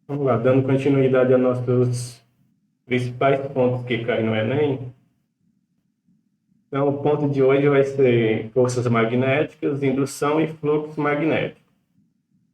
Vamos lá, dando continuidade a nossos principais pontos que caem no Enem. Então, o ponto de hoje vai ser forças magnéticas, indução e fluxo magnético.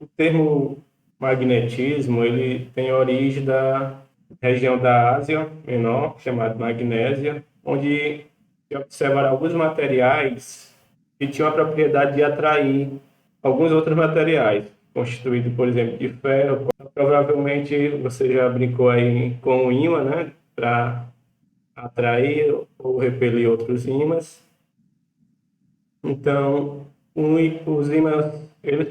O termo magnetismo, ele tem origem da região da Ásia Menor, chamada Magnésia, onde se observaram alguns materiais que tinham a propriedade de atrair alguns outros materiais, constituídos, por exemplo, de ferro. Provavelmente você já brincou aí com o ímã, né? Para atrair ou repelir outros ímãs. Então, os ímãs, eles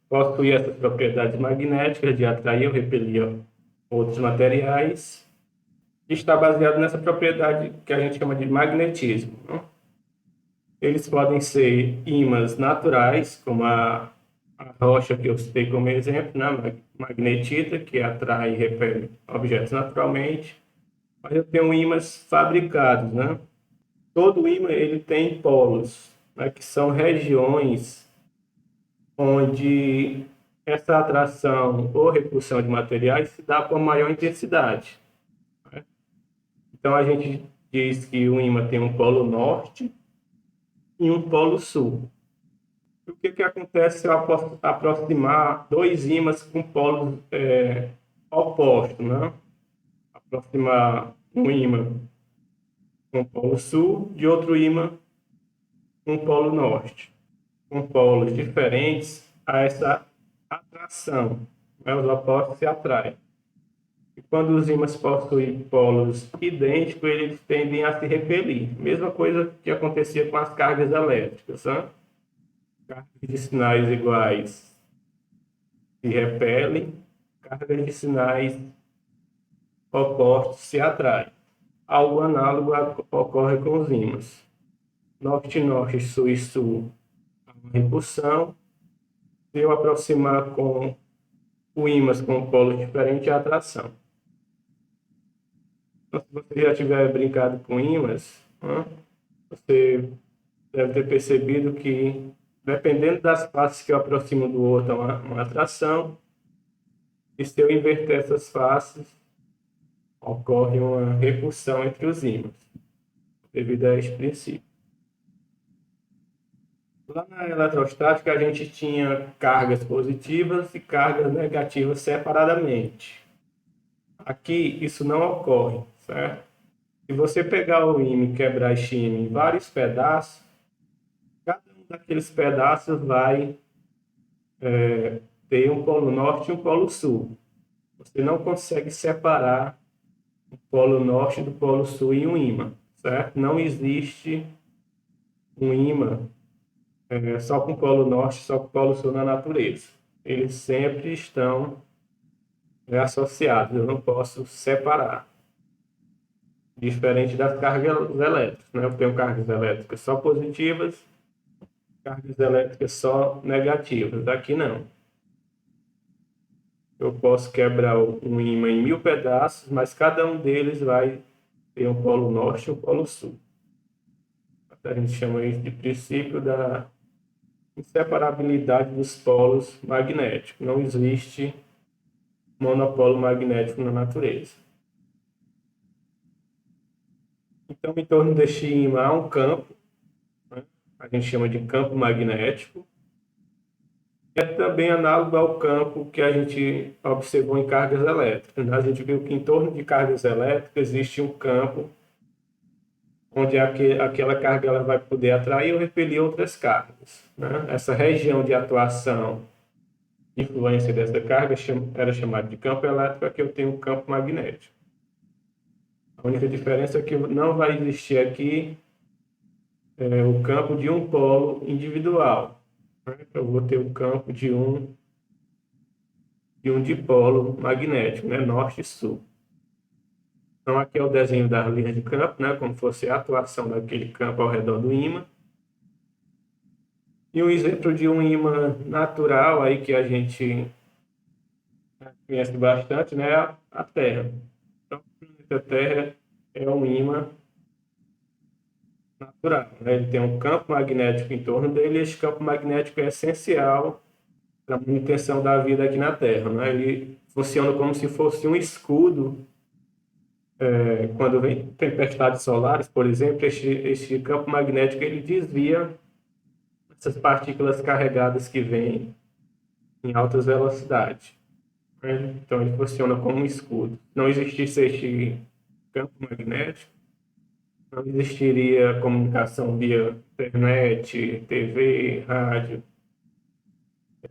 possuem essas propriedades magnéticas de atrair ou repelir outros materiais, e está baseado nessa propriedade que a gente chama de magnetismo, né? Eles podem ser ímãs naturais, como a rocha que eu citei como exemplo, né? Magnetita, que atrai e repele objetos naturalmente. Mas eu tenho ímãs fabricados, né? Todo ímã ele tem polos, né? Que são regiões onde essa atração ou repulsão de materiais se dá com maior intensidade, né? Então a gente diz que o ímã tem um polo norte e um polo sul. O que que acontece se eu aproximar dois ímãs com polos opostos, né? Aproximar um ímã com o polo sul de outro ímã com o polo norte, com polos diferentes, a essa atração, né? Os opostos se atraem. E quando os ímãs possuem polos idênticos, eles tendem a se repelir. Mesma coisa que acontecia com as cargas elétricas, né? Cargas de sinais iguais se repelem, cargas de sinais opostos se atraem. Algo análogo ocorre com os ímãs. Norte-norte, sul e sul, há uma repulsão. Se eu aproximar com o ímãs com polos diferentes, há atração. Então, se você já tiver brincado com ímãs, né, você deve ter percebido que, dependendo das faces que eu aproximo do outro, há uma atração. E se eu inverter essas faces, ocorre uma repulsão entre os ímãs, devido a este princípio. Lá na eletrostática, a gente tinha cargas positivas e cargas negativas separadamente. Aqui, isso não ocorre, certo? Se você pegar o ímã e quebrar este ímã em vários pedaços, cada um daqueles pedaços vai ter um polo norte e um polo sul. Você não consegue separar o polo norte do polo sul em um ímã, certo? Não existe um ímã só com o polo norte, só com o polo sul na natureza. Eles sempre estão associados, eu não posso separar. Diferente das cargas elétricas, né? Eu tenho cargas elétricas só positivas, cargas elétricas só negativas. Aqui não. Eu posso quebrar um ímã em 1000 pedaços, mas cada um deles vai ter um polo norte e um polo sul. A gente chama isso de princípio da inseparabilidade dos polos magnéticos. Não existe monopolo magnético na natureza. Então, em torno deste ímã há um campo, né? A gente chama de campo magnético. É também análogo ao campo que a gente observou em cargas elétricas, né? A gente viu que em torno de cargas elétricas existe um campo onde aquela carga ela vai poder atrair ou repelir outras cargas, né? Essa região de atuação, de influência dessa carga, era chamada de campo elétrico, aqui eu tenho um campo magnético. A única diferença é que não vai existir aqui o campo de um polo individual, né? Eu vou ter o campo de um dipolo magnético, né? Norte e sul. Então, aqui é o desenho das linhas de campo, né? Como fosse a atuação daquele campo ao redor do ímã. E um exemplo de um ímã natural aí que a gente conhece bastante, né? É a Terra. Então, o planeta Terra é um ímã natural, né? Ele tem um campo magnético em torno dele, e esse campo magnético é essencial para manutenção da vida aqui na Terra, né? Ele funciona como se fosse um escudo. Quando vem tempestades solares, por exemplo, este campo magnético ele desvia essas partículas carregadas que vêm em altas velocidades, né? Então ele funciona como um escudo. Não existisse este campo magnético, não existiria comunicação via internet, TV, rádio,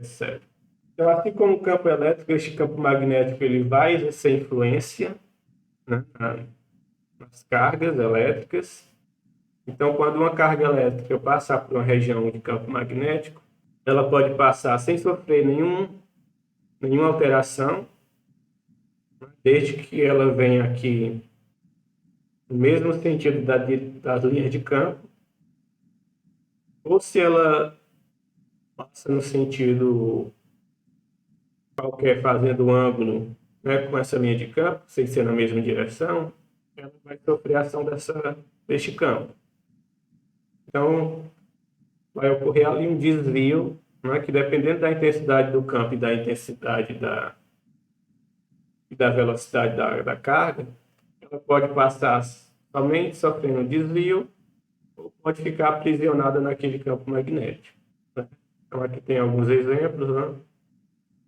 etc. Então, assim como o campo elétrico, este campo magnético ele vai exercer influência, né, nas cargas elétricas. Então, quando uma carga elétrica passar por uma região de campo magnético, ela pode passar sem sofrer nenhuma alteração, né, desde que ela venha aqui no mesmo sentido das linhas de campo, ou se ela passa no sentido qualquer, fazendo um ângulo, né, com essa linha de campo, sem ser na mesma direção, ela vai sofrer a ação deste campo. Então, vai ocorrer ali um desvio, né, que dependendo da intensidade do campo e da intensidade e da velocidade da carga, ela pode passar somente sofrendo um desvio ou pode ficar aprisionada naquele campo magnético, né? Então, aqui tem alguns exemplos, né?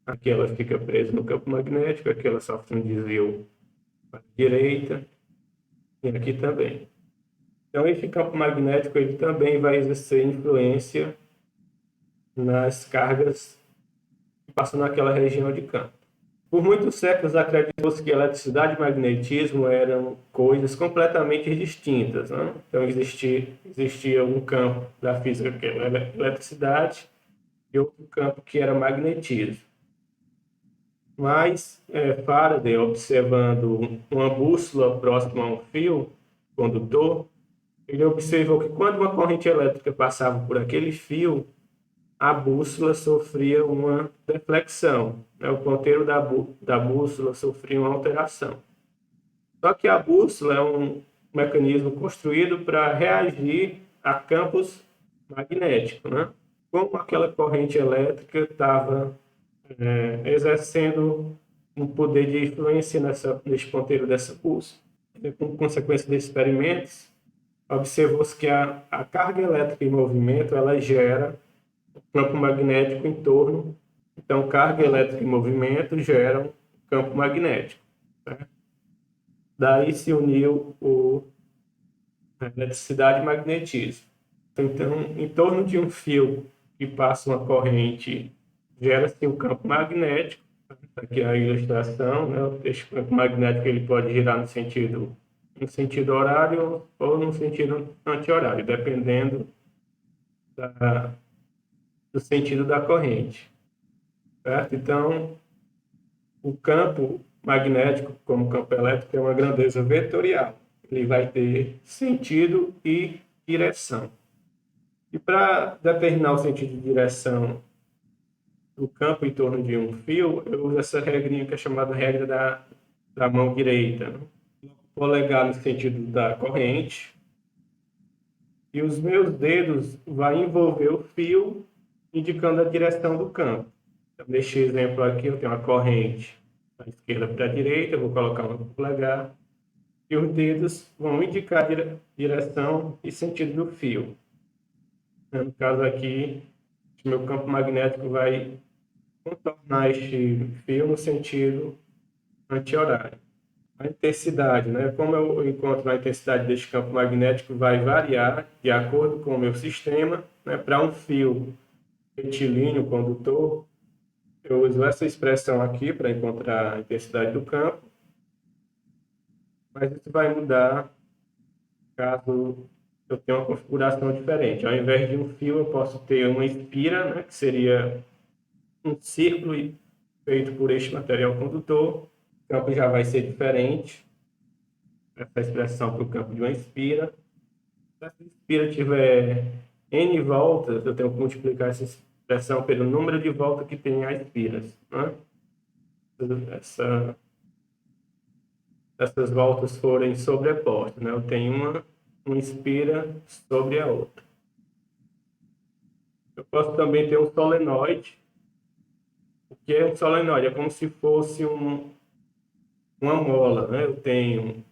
Aqui ela fica presa no campo magnético, aqui ela sofre um desvio para a direita e aqui também. Então, esse campo magnético ele também vai exercer influência nas cargas que passam naquela região de campo. Por muitos séculos acreditou-se que eletricidade e magnetismo eram coisas completamente distintas, né? Então existia um campo da física que era eletricidade e outro campo que era magnetismo. Mas Faraday, observando uma bússola próxima a um fio condutor, ele observou que quando uma corrente elétrica passava por aquele fio, a bússola sofria uma deflexão, né? O ponteiro da bússola sofria uma alteração. Só que a bússola é um mecanismo construído para reagir a campos magnéticos, né? Como aquela corrente elétrica estava exercendo um poder de influência nesse ponteiro dessa bússola. E, como consequência desses experimentos, observou-se que a carga elétrica em movimento ela gera campo magnético em torno. Então, carga elétrica em movimento gera um campo magnético, né? Daí se uniu a eletricidade e magnetismo. Então, em torno de um fio que passa uma corrente, gera-se um campo magnético. Aqui é a ilustração, né? Esse campo magnético ele pode girar no sentido horário ou no sentido anti-horário, dependendo do sentido da corrente, certo? Então, o campo magnético, como o campo elétrico, tem uma grandeza vetorial. Ele vai ter sentido e direção. E para determinar o sentido de direção do campo em torno de um fio, eu uso essa regrinha que é chamada regra da mão direita, né? O polegar no sentido da corrente e os meus dedos vão envolver o fio, indicando a direção do campo. Então, neste exemplo aqui, eu tenho uma corrente da esquerda para a direita, eu vou colocar um polegar, e os dedos vão indicar a direção e sentido do fio. No caso aqui, o meu campo magnético vai contornar este fio no sentido anti-horário. A intensidade, né? Como eu encontro a intensidade deste campo magnético, vai variar de acordo com o meu sistema, né? Para um fio retilíneo condutor, eu uso essa expressão aqui para encontrar a intensidade do campo, mas isso vai mudar caso eu tenha uma configuração diferente. Ao invés de um fio, eu posso ter uma espira, né? Que seria um círculo feito por este material condutor. O campo já vai ser diferente. Essa expressão para o campo de uma espira. Se essa espira tiver N voltas, eu tenho que multiplicar essa expressão pelo número de voltas que tem as espiras, né? Essas voltas forem sobrepostas, né? Eu tenho uma espira sobre a outra. Eu posso também ter um solenoide, que é um solenoide, é como se fosse uma mola, né? Eu tenho um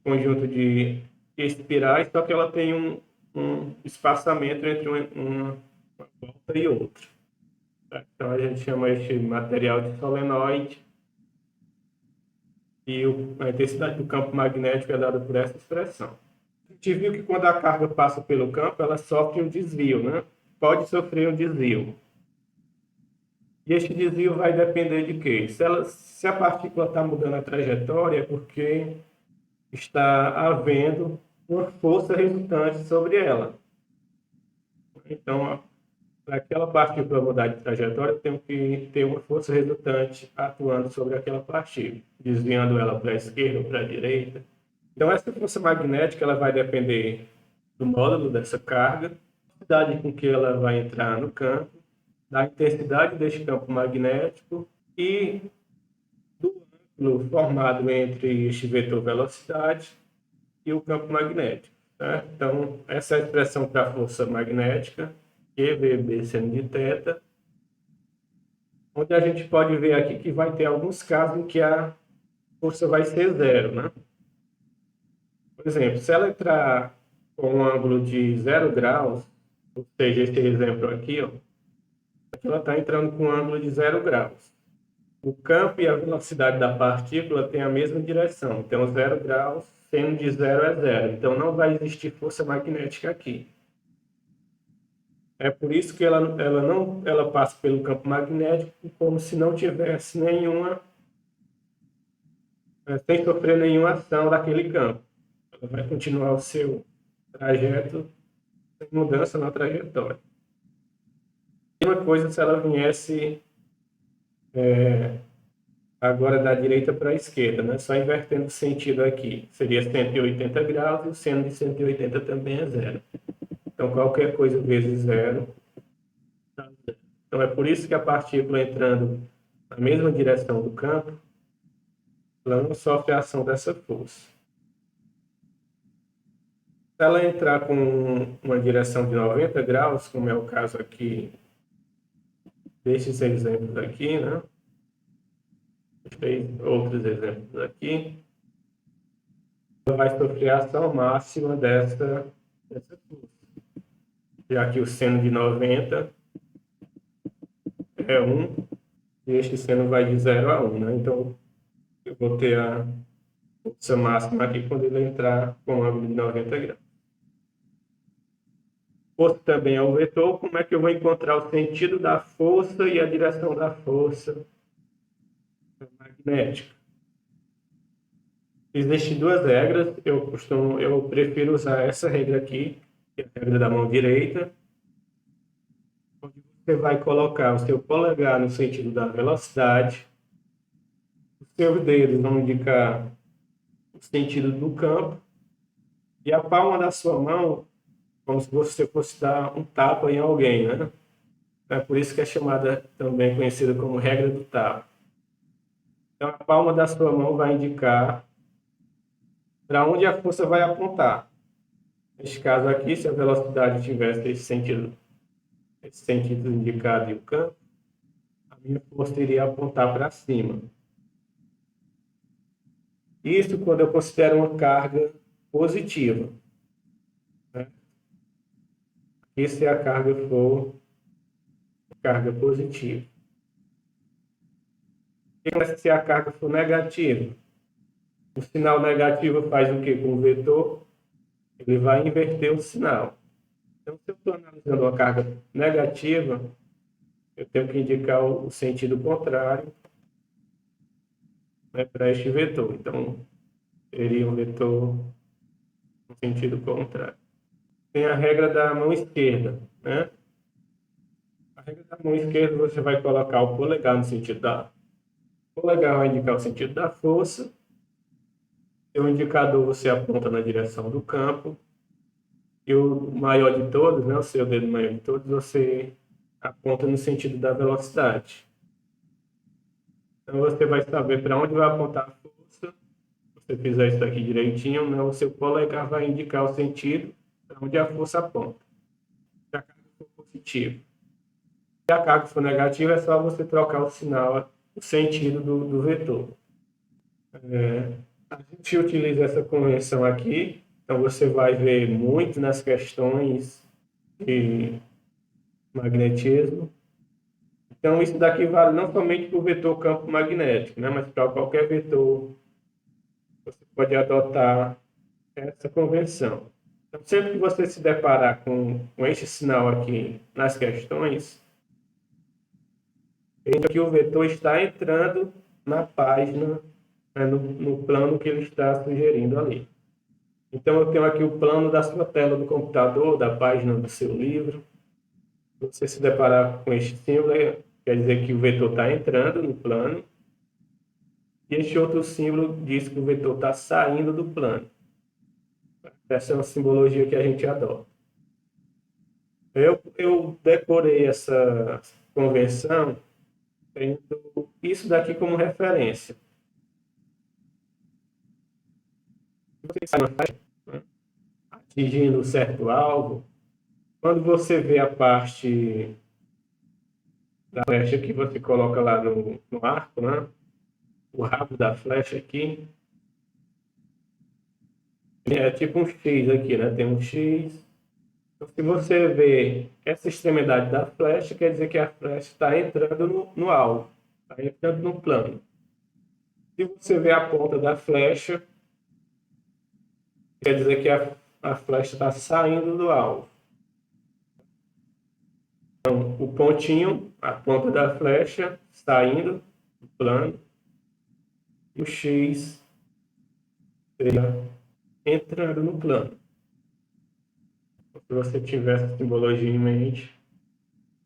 conjunto de espirais, só que ela tem um espaçamento entre uma volta e outra. Tá? Então a gente chama este material de solenoide e a intensidade do campo magnético é dada por essa expressão. A gente viu que quando a carga passa pelo campo, ela sofre um desvio, né? Pode sofrer um desvio. E este desvio vai depender de quê? Se a partícula está mudando a trajetória, é porque está havendo uma força resultante sobre ela. Então, para aquela partícula mudar de trajetória, tem que ter uma força resultante atuando sobre aquela partícula, desviando ela para a esquerda ou para a direita. Então, essa força magnética ela vai depender do módulo dessa carga, da velocidade com que ela vai entrar no campo, da intensidade deste campo magnético e do ângulo formado entre este vetor velocidade e o campo magnético. Tá? Então, essa é a expressão para a força magnética, EVB seno de θ, onde a gente pode ver aqui que vai ter alguns casos em que a força vai ser zero. Né? Por exemplo, se ela entrar com um ângulo de 0 graus, ou seja, esse exemplo aqui, ó, aqui ela está entrando com um ângulo de 0 graus. O campo e a velocidade da partícula têm a mesma direção. Então, 0 graus, seno de 0 é 0. Então, não vai existir força magnética aqui. É por isso que ela passa pelo campo magnético como se não tivesse sem sofrer nenhuma ação daquele campo. Ela vai continuar o seu trajeto sem mudança na trajetória. Uma coisa se ela viesse agora da direita para a esquerda, né? Só invertendo o sentido aqui. Seria 180 graus e o seno de 180 também é zero. Então, qualquer coisa vezes zero dá zero. Então, é por isso que a partícula entrando na mesma direção do campo, ela não sofre a ação dessa força. Se ela entrar com uma direção de 90 graus, como é o caso aqui destes exemplos aqui, né? Tem outros exemplos aqui. Ela vai sofrer a ação máxima dessa força. Já que o seno de 90 é 1, e este seno vai de 0 a 1, né? Então, eu vou ter a força máxima aqui quando ele entrar com um ângulo de 90 graus. Força também é um vetor. Como é que eu vou encontrar o sentido da força e a direção da força magnética? Existem duas regras. Eu prefiro usar essa regra aqui, que é a regra da mão direita, onde você vai colocar o seu polegar no sentido da velocidade, os seus dedos vão indicar o sentido do campo, e a palma da sua mão, como se você fosse dar um tapa em alguém, né? É por isso que é chamada, também conhecida como regra do tapa. Então, a palma da sua mão vai indicar para onde a força vai apontar. Neste caso aqui, se a velocidade tivesse esse sentido indicado e o campo, a minha força iria apontar para cima. Isso quando eu considero uma carga positiva. Né? E se a carga for carga positiva. E se a carga for negativa? O sinal negativo faz o quê com o vetor? Ele vai inverter o sinal. Então, se eu estou analisando uma carga negativa, eu tenho que indicar o sentido contrário, né, para este vetor. Então, seria um vetor no sentido contrário. Tem a regra da mão esquerda. Né? A regra da mão esquerda, você vai colocar o polegar no sentido da... O polegar vai indicar o sentido da força. O indicador você aponta na direção do campo. E o maior de todos, né, o seu dedo maior de todos, você aponta no sentido da velocidade. Então, você vai saber para onde vai apontar a força. Se você fizer isso aqui direitinho, né, o seu polegar vai indicar o sentido para onde a força aponta. Se a carga for positiva. Se a carga for negativa, é só você trocar o sinal, o sentido do vetor. A gente utiliza essa convenção aqui, então você vai ver muito nas questões de magnetismo. Então, isso daqui vale não somente para o vetor campo magnético, né, mas para qualquer vetor, você pode adotar essa convenção. Então, sempre que você se deparar com este sinal aqui nas questões, veja que o vetor está entrando na página, né, no plano que ele está sugerindo ali. Então, eu tenho aqui o plano da sua tela do computador, da página do seu livro. Se você se deparar com este símbolo, quer dizer que o vetor está entrando no plano. E este outro símbolo diz que o vetor está saindo do plano. Essa é uma simbologia que a gente adota. Eu decorei essa convenção tendo isso daqui como referência. Você sai uma flecha, né, atingindo um certo alvo. Quando você vê a parte da flecha que você coloca lá no arco, né, o rabo da flecha aqui, é tipo um X aqui, né? Tem um X. Então, se você vê essa extremidade da flecha, quer dizer que a flecha está entrando no alvo, está entrando no plano. Se você vê a ponta da flecha, quer dizer que a flecha está saindo do alvo. Então, o pontinho, a ponta da flecha, saindo do plano, e o X seria entrando no plano. Se você tiver essa simbologia em mente,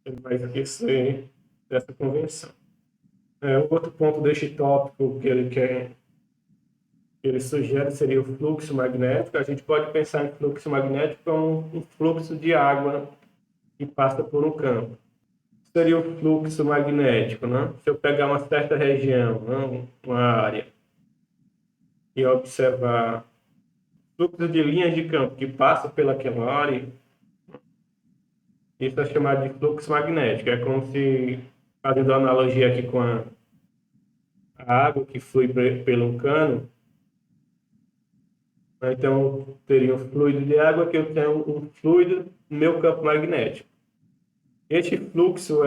você não vai esquecer dessa convenção. O outro ponto deste tópico que ele sugere seria o fluxo magnético. A gente pode pensar em fluxo magnético como um fluxo de água que passa por um campo. Seria o fluxo magnético, né? Se eu pegar uma certa região, né, uma área, e observar fluxo de linhas de campo que passa pelaquela área, isso é chamado de fluxo magnético. É como se, fazendo uma analogia aqui com a água que flui pelo cano, né? Então, teria um fluido de água que eu tenho um fluido no meu campo magnético. Este fluxo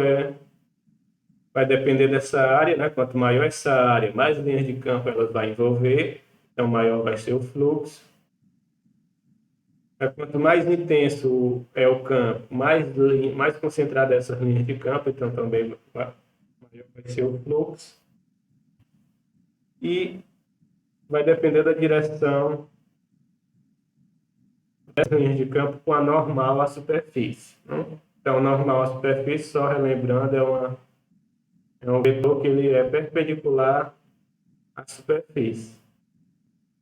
vai depender dessa área, né? Quanto maior essa área, mais linhas de campo ela vai envolver, então maior vai ser o fluxo. Quanto mais intenso é o campo, mais concentrada essas linhas de campo, então também maior vai ser o fluxo. E vai depender da direção dessas linhas de campo com a normal à superfície, né? Então, normal à superfície, só relembrando, é um vetor que ele é perpendicular à superfície.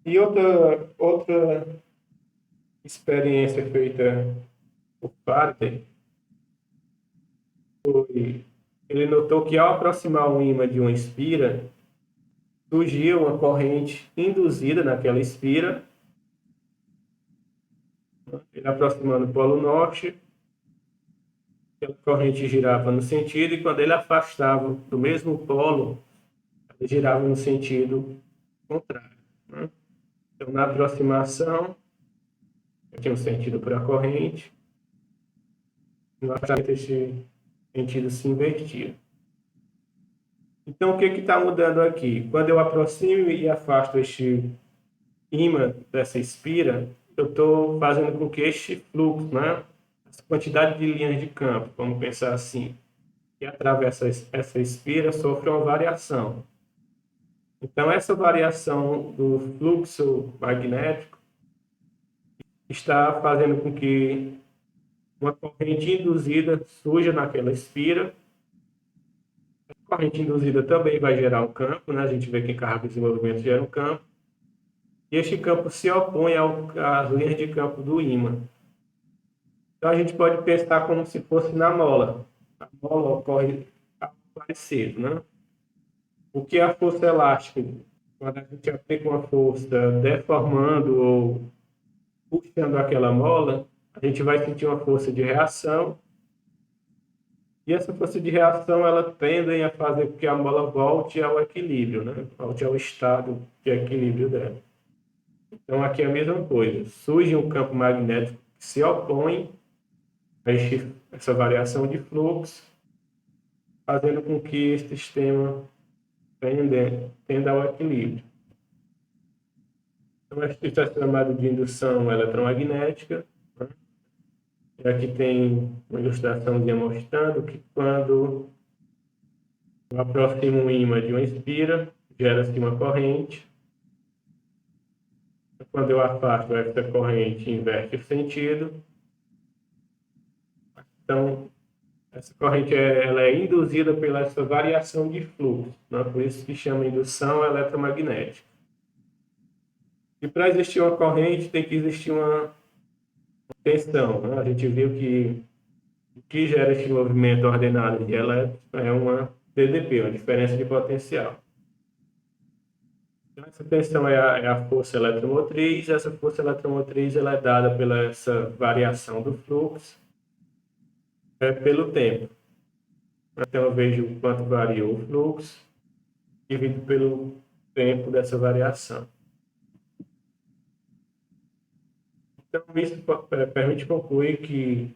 E outra experiência feita por Faraday foi, ele notou que ao aproximar um ímã de uma espira, surgiu uma corrente induzida naquela espira, ele aproximando o polo norte, aquela corrente girava no sentido, e quando ele afastava do mesmo polo, ela girava no sentido contrário, né? Então, na aproximação, eu tinha um sentido para a corrente, no afastamento, esse sentido se invertia. Então, o que está mudando aqui? Quando eu aproximo e afasto este ímã dessa espira, eu estou fazendo com que este fluxo, né, essa quantidade de linhas de campo, vamos pensar assim, que atravessa essa espira, sofre uma variação. Então, essa variação do fluxo magnético está fazendo com que uma corrente induzida surja naquela espira. A corrente induzida também vai gerar um campo, né? A gente vê que carga de desenvolvimento gera um campo. E este campo se opõe às linhas de campo do ímã. Então, a gente pode pensar como se fosse na mola. A mola ocorre algo parecido, né? O que é a força elástica? Quando a gente aplica uma força deformando ou puxando aquela mola, a gente vai sentir uma força de reação E essa força de reação, ela tende a fazer com que a mola volte ao equilíbrio, né? Volte ao estado de equilíbrio dela. Então, aqui é a mesma coisa. Surge um campo magnético que se opõe a essa variação de fluxo, fazendo com que este sistema tenda ao equilíbrio. Então, isso é chamado de indução eletromagnética, né? E aqui tem uma ilustraçãozinha mostrando que quando eu aproximo um ímã de uma espira, gera-se uma corrente. Quando eu afasto, essa corrente inverte o sentido. Então, essa corrente ela é induzida pela essa variação de fluxo, né? Por isso que chama indução eletromagnética. E para existir uma corrente, tem que existir uma tensão, né? A gente viu que o que gera esse movimento ordenado de elétrons é uma DDP, uma diferença de potencial. Então, essa tensão é a força eletromotriz. Essa força eletromotriz ela é dada pela essa variação do fluxo pelo tempo. Então, eu vejo o quanto variou o fluxo, dividido pelo tempo dessa variação. Então, isso permite concluir que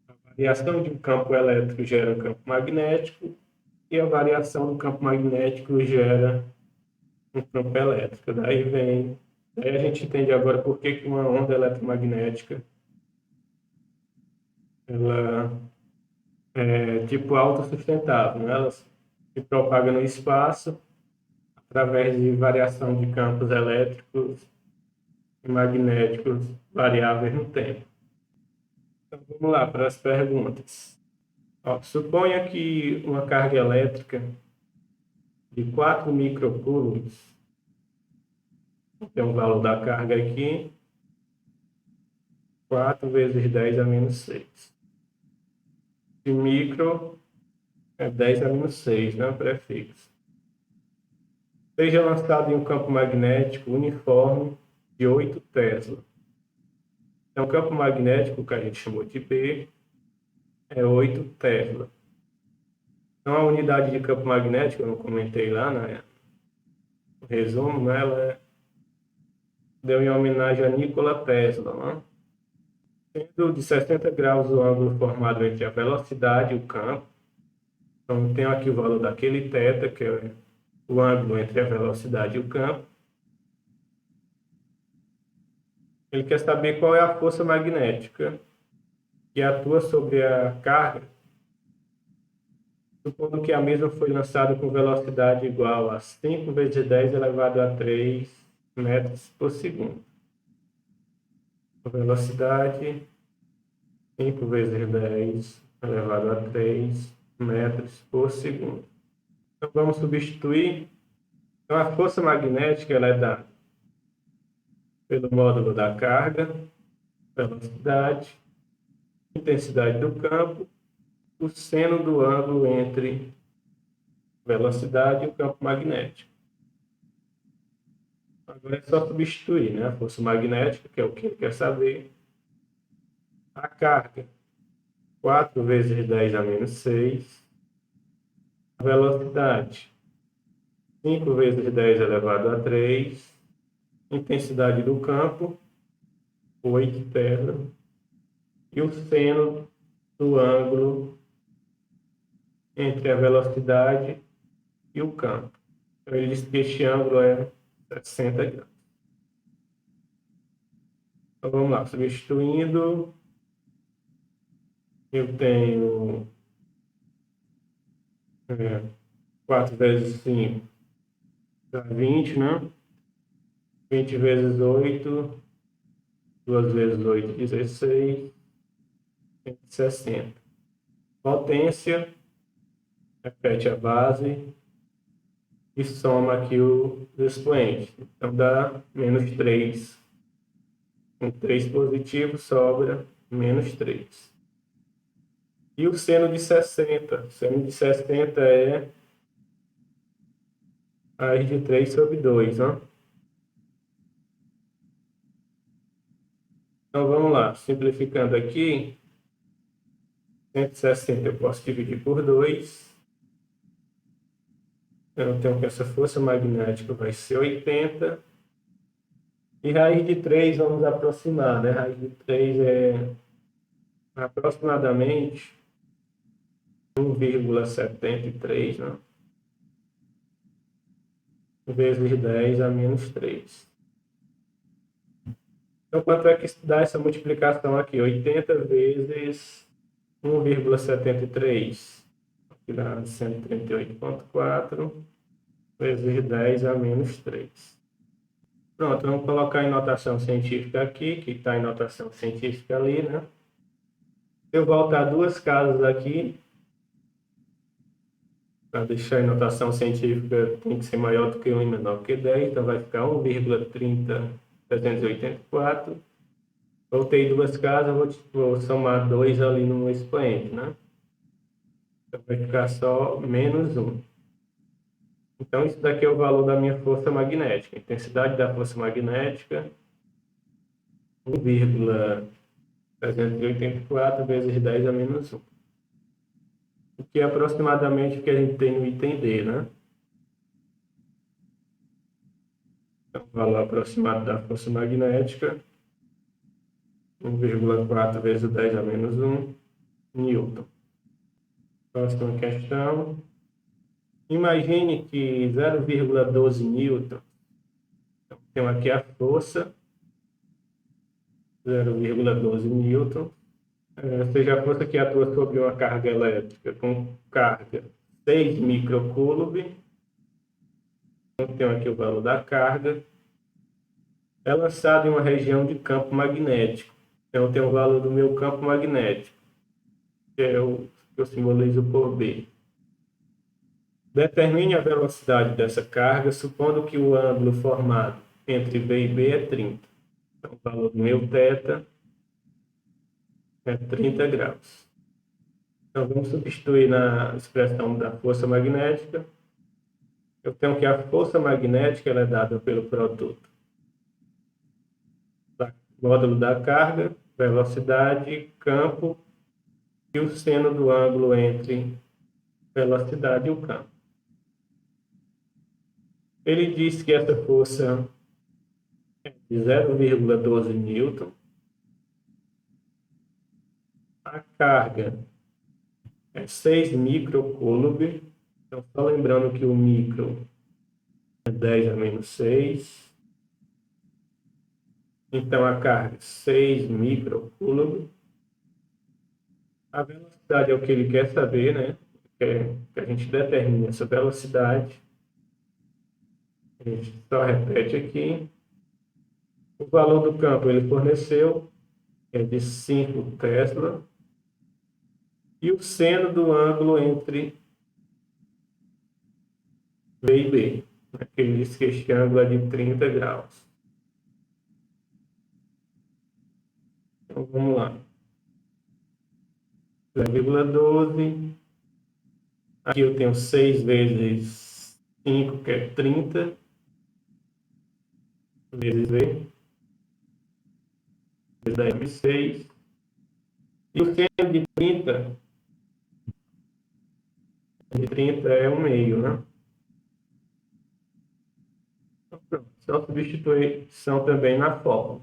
a variação de um campo elétrico gera um campo magnético e a variação do campo magnético gera um campo elétrico. Daí a gente entende agora por que uma onda eletromagnética ela é tipo autossustentável, né? Ela se propaga no espaço através de variação de campos elétricos e magnéticos variáveis no tempo. Então, vamos lá para as perguntas. Suponha que uma carga elétrica de 4 microcoulombs, tem um valor da carga aqui, 4 vezes 10 a menos 6. De micro é 10 a menos 6, né? Prefixo. Seja lançado em um campo magnético uniforme de 8 Tesla. Então, o campo magnético, que a gente chamou de B, é 8 Tesla. Então, a unidade de campo magnético, eu não comentei lá, né? No resumo, né? Ela deu em homenagem a Nikola Tesla, né? Sendo de 60 graus o ângulo formado entre a velocidade e o campo. Então, tenho aqui o valor daquele θ, que é o ângulo entre a velocidade e o campo. Ele quer saber qual é a força magnética que atua sobre a carga, supondo que a mesma foi lançada com velocidade igual a 5 vezes 10 elevado a 3 metros por segundo. A velocidade 5 vezes 10 elevado a 3 metros por segundo. Então, vamos substituir. Então, a força magnética ela é dada pelo módulo da carga, velocidade, intensidade do campo, o seno do ângulo entre velocidade e o campo magnético. Agora é só substituir, né? A força magnética, que é o que ele quer saber. A carga, 4 vezes 10 a menos 6. A velocidade, 5 vezes 10 elevado a 3. Intensidade do campo, 8 Tesla. E o seno do ângulo entre a velocidade e o campo. Então, ele diz que este ângulo é 60 graus. Então, vamos lá, substituindo, eu tenho 4 vezes 5 dá 20, né? 20 vezes 8, 2 vezes 8, 16, 160. Potência, repete a base e soma aqui os expoentes. Então, dá menos 3. Com 3 positivo, sobra menos 3. E o seno de 60? O seno de 60 é raiz de 3 sobre 2, né? Então, vamos lá. Simplificando aqui, 160 eu posso dividir por 2. Eu tenho que essa força magnética vai ser 80. E raiz de 3 vamos aproximar, né? Raiz de 3 é aproximadamente 1,73, né? Vezes 10 a menos 3. Então, quanto é que dá essa multiplicação aqui? 80 vezes 1,73. Aqui dá 138,4 vezes 10 a menos 3. Pronto, vamos colocar em notação científica aqui, que está em notação científica ali, né? Se eu voltar duas casas aqui, para deixar em notação científica, tem que ser maior do que 1 e menor que 10, então vai ficar 1,30384. Voltei duas casas, vou somar 2 ali no expoente, né? Então vai ficar só menos 1. Então, isso daqui é o valor da minha força magnética. Intensidade da força magnética, 1,384 vezes 10 a menos 1. O que é aproximadamente o que a gente tem no item D, né? Então, o valor aproximado da força magnética, 1,4 vezes 10 a menos 1 newton. Próxima questão. Imagine que 0,12 newton, então, temos aqui a força, 0,12 newton, seja a força que atua sobre uma carga elétrica com carga 6 microcoulomb. Então, temos aqui o valor da carga. É lançado em uma região de campo magnético. Então, tem o valor do meu campo magnético, que é o que eu simbolizo por B. Determine a velocidade dessa carga, supondo que o ângulo formado entre V e B é 30. Então, o valor do meu θ é 30 graus. Então, vamos substituir na expressão da força magnética. Eu tenho que a força magnética ela é dada pelo produto módulo da carga, velocidade, campo e o seno do ângulo entre velocidade e o campo. Ele diz que essa força é de 0,12 newton. A carga é 6 microcoulomb. Então, só lembrando que o micro é 10 a menos 6. Então, a carga é 6 microcoulomb. A velocidade é o que ele quer saber, né? Quer que a gente determine essa velocidade. A gente só repete aqui. O valor do campo ele forneceu é de 5 Tesla. E o seno do ângulo entre V e B. Ele diz que este ângulo é de 30 graus. Então, vamos lá. 0,12. Aqui eu tenho 6 vezes 5, que é 30. Vezes V. Vezes 10 vezes 6. E o seno de 30 é 1/2, né? Então, pronto. Só substituição também na fórmula.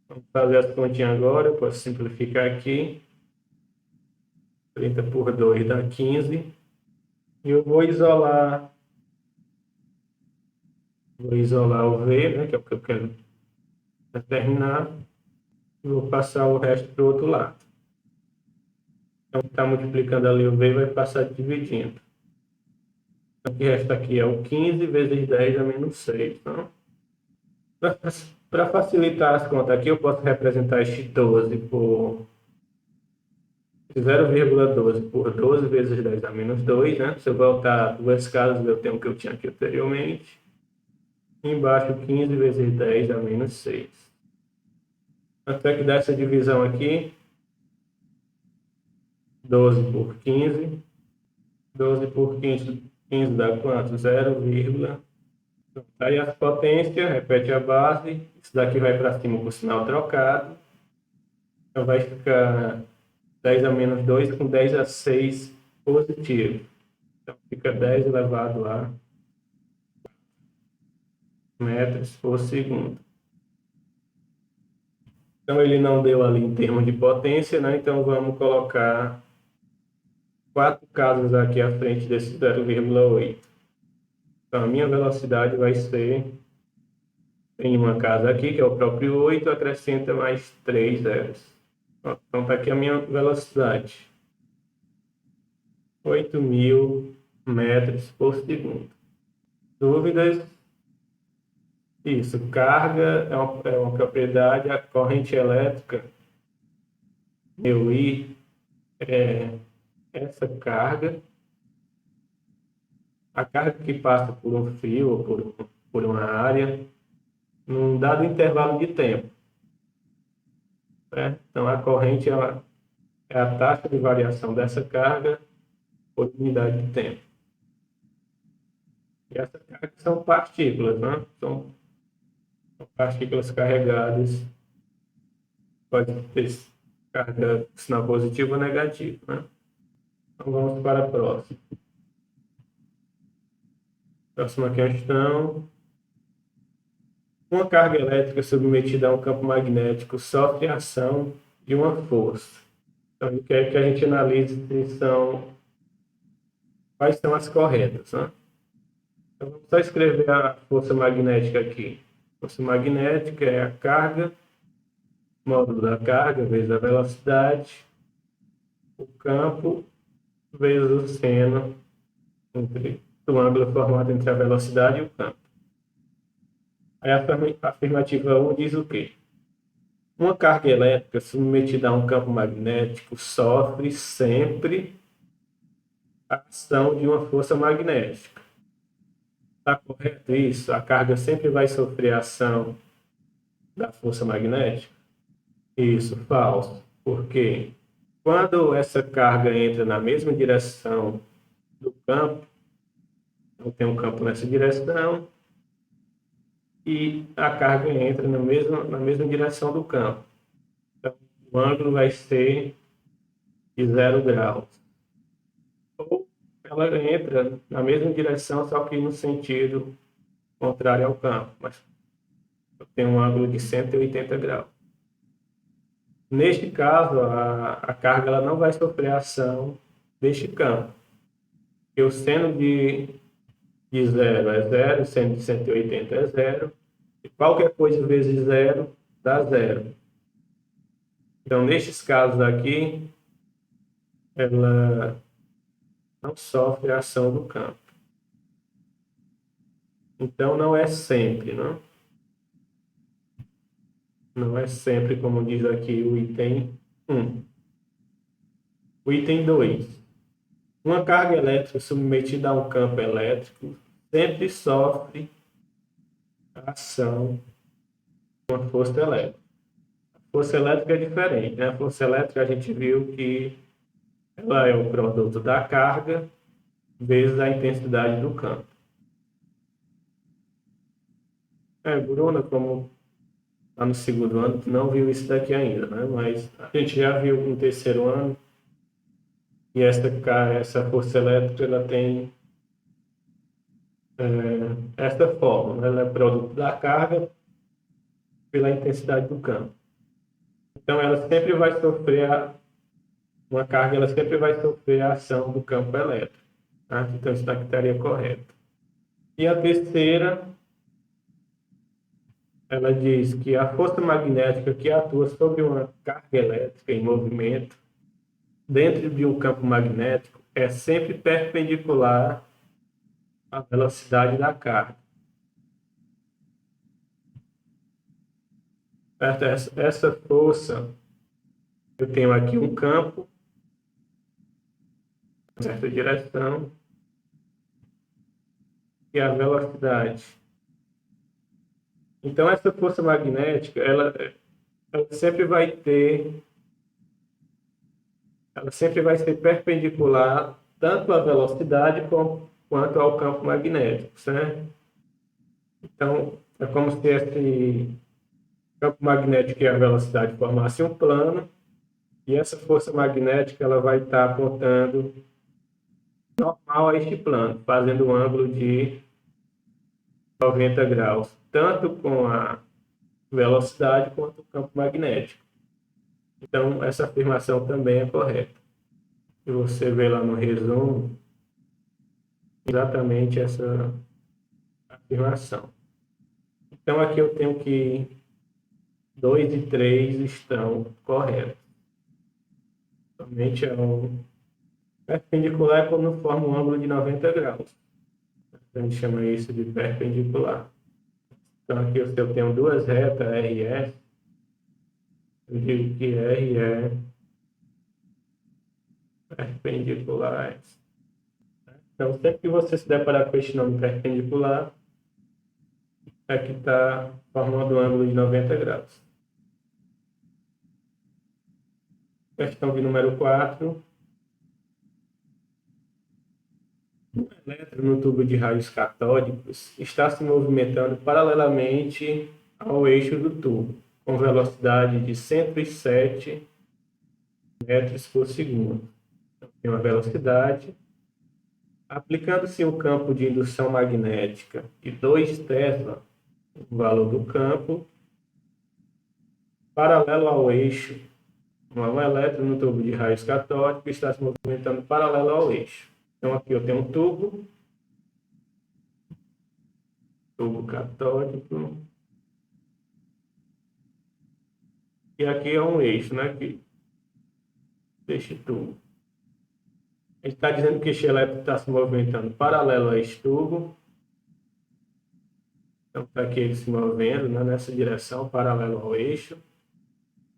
Vamos fazer as continhas agora. Eu posso simplificar aqui. 30 por 2 dá 15. E eu vou isolar o V, né, que é o que eu quero determinar. E vou passar o resto para o outro lado. Então, está multiplicando ali o V, vai passar dividindo. Então, o que resta aqui é o 15 vezes 10 a menos 6. Então, para facilitar as contas aqui, eu posso representar este 12 por 0,12 por 12 vezes 10 a menos 2, né? Se eu voltar duas casas, eu tenho o que eu tinha aqui anteriormente. Embaixo, 15 vezes 10 a menos 6. Até que dá essa divisão aqui. 12 por 15. 12 por 15 dá quanto? 0, aí as potências, repete a base. Isso daqui vai para cima com o sinal trocado. Então vai ficar 10 a menos 2 com 10 a 6 positivo. Então, fica 10 elevado a metros por segundo. Então, ele não deu ali em termos de potência, né? Então, vamos colocar 4 casas aqui à frente desse 0,8. Então, a minha velocidade vai ser, em uma casa aqui, que é o próprio 8, acrescenta mais 3 zeros. Então, está aqui a minha velocidade. 8.000 metros por segundo. Dúvidas? Isso, carga é uma propriedade, a corrente elétrica, meu I, é essa carga, a carga que passa por um fio ou por uma área, num dado intervalo de tempo. Certo? Então, a corrente é a taxa de variação dessa carga por unidade de tempo. E essas cargas são partículas, né? São partículas carregadas, pode ter carga sinal positivo ou negativo, né? Então, vamos para a próxima. Próxima questão. Uma carga elétrica submetida a um campo magnético sofre a ação de uma força. Então, ele quer que a gente analise quais são as corretas, né? Então, vamos só escrever a força magnética aqui. Força magnética é a carga, módulo da carga, vezes a velocidade, o campo, vezes o seno do ângulo formado entre a velocidade e o campo. Aí a afirmativa 1 diz o quê? Uma carga elétrica submetida a um campo magnético sofre sempre a ação de uma força magnética. Está correto isso? A carga sempre vai sofrer a ação da força magnética? Isso, falso. Por quê? Quando essa carga entra na mesma direção do campo, então tem um campo nessa direção, e a carga entra na mesma direção do campo. Então, o ângulo vai ser de 0 graus. Ou ela entra na mesma direção, só que no sentido contrário ao campo, mas tem um ângulo de 180 graus. Neste caso, a carga ela não vai sofrer a ação deste campo. Porque o seno de 0 é 0, o seno de 180 é 0, e qualquer coisa vezes 0 dá 0. Então, nestes casos aqui, ela não sofre a ação do campo. Então, não é sempre, não? Não é sempre, como diz aqui o item 1. O item 2. Uma carga elétrica submetida a um campo elétrico sempre sofre a ação de uma força elétrica. A força elétrica é diferente, né? A força elétrica a gente viu que ela é o produto da carga vezes a intensidade do campo. Bruna, como está no segundo ano, não viu isso daqui ainda, né? Mas a gente já viu no terceiro ano, e essa força elétrica ela tem essa forma, né? Ela é produto da carga pela intensidade do campo. Então, uma carga ela sempre vai sofrer a ação do campo elétrico. Tá? Então, isso daqui estaria correto. E a terceira, ela diz que a força magnética que atua sobre uma carga elétrica em movimento dentro de um campo magnético é sempre perpendicular à velocidade da carga. Essa força, eu tenho aqui um campo, certa direção, e a velocidade. Então, essa força magnética, ela sempre vai ser perpendicular tanto à velocidade quanto ao campo magnético, certo? Então, é como se esse campo magnético e a velocidade formassem um plano, E essa força magnética ela vai estar apontando normal a este plano, fazendo um ângulo de 90 graus, tanto com a velocidade quanto o campo magnético. Então, essa afirmação também é correta. E você vê lá no resumo exatamente essa afirmação. Então, aqui eu tenho que 2 e 3 estão corretos. Somente é um perpendicular quando forma um ângulo de 90 graus. A gente chama isso de perpendicular. Então, aqui eu tenho duas retas, R e S. Eu digo que R é perpendiculares. Então, sempre que você se deparar com este nome perpendicular, aqui está formando um ângulo de 90 graus. Questão de número 4. Um elétron no tubo de raios catódicos está se movimentando paralelamente ao eixo do tubo, com velocidade de 107 metros por segundo. Então, tem uma velocidade. Aplicando-se um campo de indução magnética de 2 Tesla, o valor do campo, paralelo ao eixo, um elétron no tubo de raios catódicos está se movimentando paralelo ao eixo. Então, aqui eu tenho um tubo catódico, e aqui é um eixo, né, aqui, deste tubo. A gente está dizendo que este elétron está se movimentando paralelo a este tubo. Então, está aqui ele se movendo, né, nessa direção, paralelo ao eixo,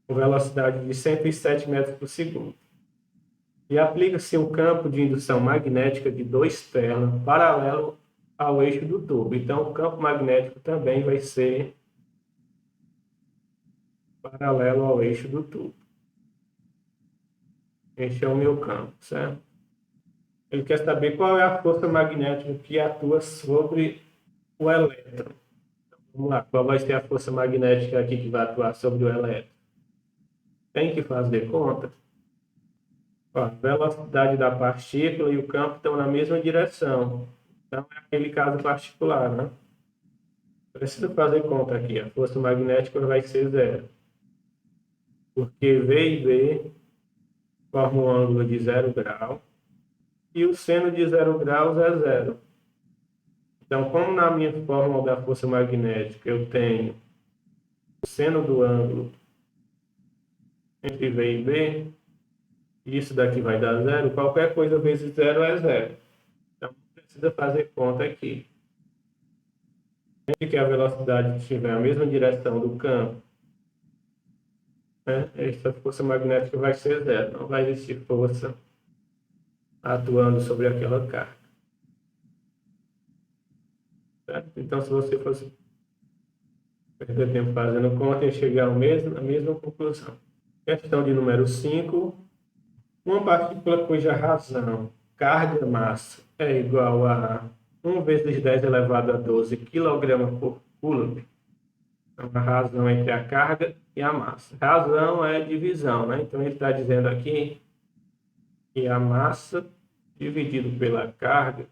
com velocidade de 107 metros por segundo. E aplica-se um campo de indução magnética de 2 Tesla paralelo ao eixo do tubo. Então, o campo magnético também vai ser paralelo ao eixo do tubo. Este é o meu campo, certo? Ele quer saber qual é a força magnética que atua sobre o elétron. Então, vamos lá, qual vai ser a força magnética aqui que vai atuar sobre o elétron? Tem que fazer conta. Ó, a velocidade da partícula e o campo estão na mesma direção. Então, é aquele caso particular, né? Preciso fazer conta aqui. A força magnética vai ser zero. Porque V e B formam um ângulo de 0 grau. E o seno de 0 graus é zero. Então, como na minha fórmula da força magnética eu tenho o seno do ângulo entre V e B, isso daqui vai dar zero, qualquer coisa vezes zero é zero. Então, não precisa fazer conta aqui. Sempre que a velocidade estiver na mesma direção do campo, né, essa força magnética vai ser zero, não vai existir força atuando sobre aquela carga. Certo? Então, se você fosse perder tempo fazendo conta, ia chegar à mesma conclusão. Questão de número 5. Uma partícula cuja razão, carga, massa, é igual a 1 vezes 10 elevado a 12 kg por coulomb. Então, a razão entre a carga e a massa. Razão é divisão, né? Então, ele está dizendo aqui que a massa dividido pela carga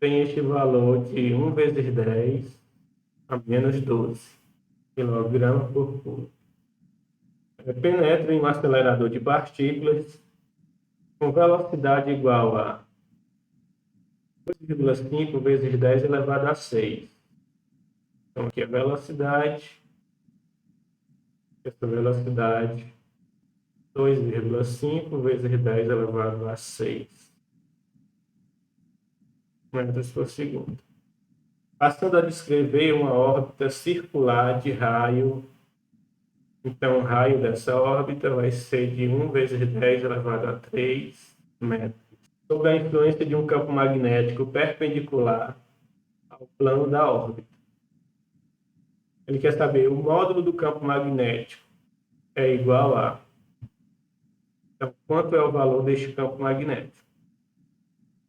tem este valor de 1 vezes 10 a menos 12 kg por coulomb. Penetra em um acelerador de partículas com velocidade igual a 2,5 vezes 10 elevado a 6. Então, aqui a velocidade, essa velocidade, 2,5 vezes 10 elevado a 6 metros por segundo. Passando a descrever uma órbita circular de raio, então o raio dessa órbita vai ser de 1 vezes 10 elevado a 3 metros. Sob a influência de um campo magnético perpendicular ao plano da órbita. Ele quer saber o módulo do campo magnético é igual a... Então, quanto é o valor deste campo magnético?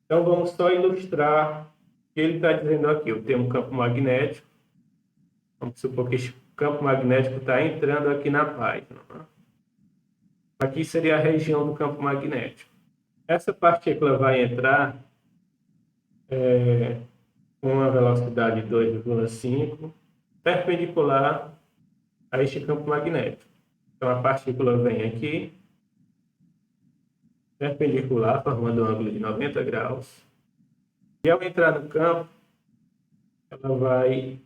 Então, vamos só ilustrar o que ele está dizendo aqui. Eu tenho um campo magnético. Vamos supor que este campo magnético está entrando aqui na página. Aqui seria a região do campo magnético. Essa partícula vai entrar com uma velocidade de 2,5 perpendicular a este campo magnético. Então a partícula vem aqui, perpendicular, formando um ângulo de 90 graus. E ao entrar no campo, ela vai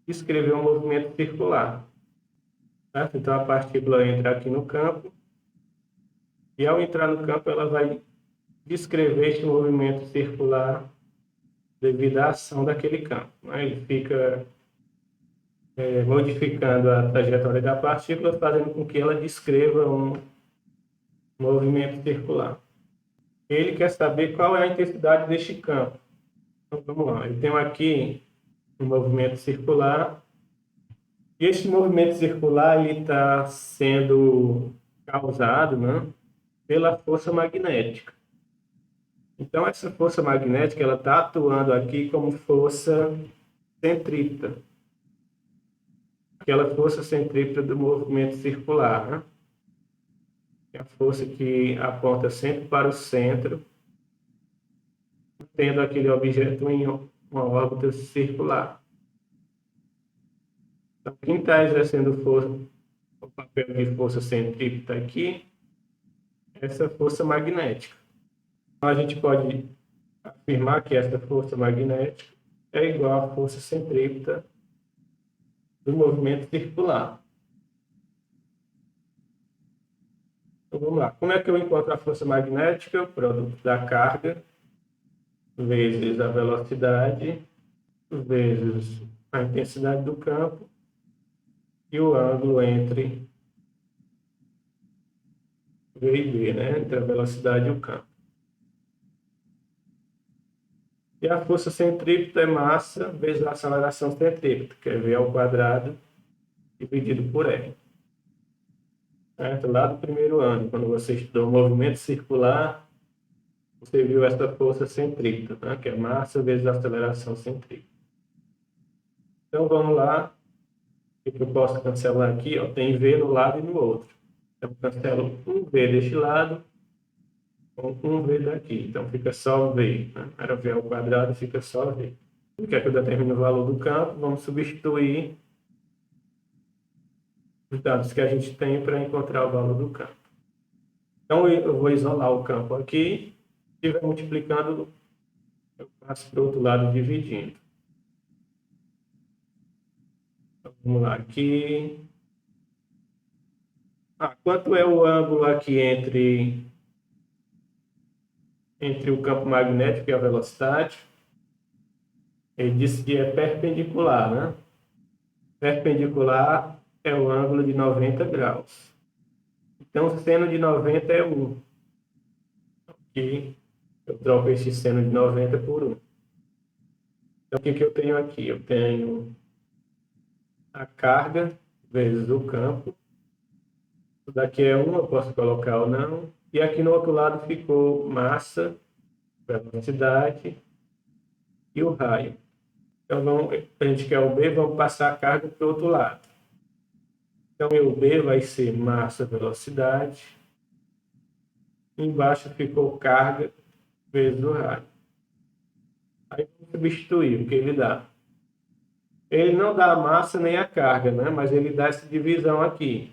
descrever um movimento circular. Certo? Então a partícula entra aqui no campo, e ao entrar no campo ela vai descrever este movimento circular devido à ação daquele campo. Né? Ele fica modificando a trajetória da partícula, fazendo com que ela descreva um movimento circular. Ele quer saber qual é a intensidade deste campo. Então, vamos lá. Eu tenho aqui um movimento circular. E este movimento circular está sendo causado, né, pela força magnética. Então, essa força magnética ela está atuando aqui como força centrípeta. Aquela força centrípeta do movimento circular, né? É a força que aponta sempre para o centro, tendo aquele objeto em uma órbita circular. Então, quem está exercendo o papel de força centrípeta aqui é essa força magnética. Então, a gente pode afirmar que essa força magnética é igual à força centrípeta do movimento circular. Então, vamos lá. Como é que eu encontro a força magnética? O produto da carga vezes a velocidade vezes a intensidade do campo e o ângulo entre V e B, né? Entre a velocidade e o campo. E a força centrípeta é massa vezes a aceleração centrípeta, que é V ao quadrado dividido por R. Certo? Lá do primeiro ano, quando você estudou o movimento circular, você viu essa força centrípeta, né? Que é massa vezes a aceleração centrípeta. Então vamos lá. O que eu posso cancelar aqui? Ó, tem V no lado e no outro. Então cancelo um V deste lado com um V daqui. Então fica só V. Né? Era V ao quadrado, fica só V. O que é que eu determino o valor do campo? Vamos substituir os dados que a gente tem para encontrar o valor do campo. Então eu vou isolar o campo aqui. Se estiver multiplicando, eu passo para o outro lado dividindo. Então, vamos lá aqui. Quanto é o ângulo aqui entre o campo magnético e a velocidade? Ele disse que é perpendicular, né? Perpendicular é o ângulo de 90 graus. Então, seno de 90 é 1. Aqui, eu troco esse seno de 90 por 1. Então, o que eu tenho aqui? Eu tenho a carga vezes o campo. Isso daqui é 1, eu posso colocar ou não. E aqui no outro lado ficou massa, velocidade e o raio. Então, a gente quer o B, vamos passar a carga para o outro lado. Então, o B vai ser massa, velocidade. Embaixo ficou carga vezes o raio. Aí, vamos substituir o que ele dá. Ele não dá a massa nem a carga, né? Mas ele dá essa divisão aqui.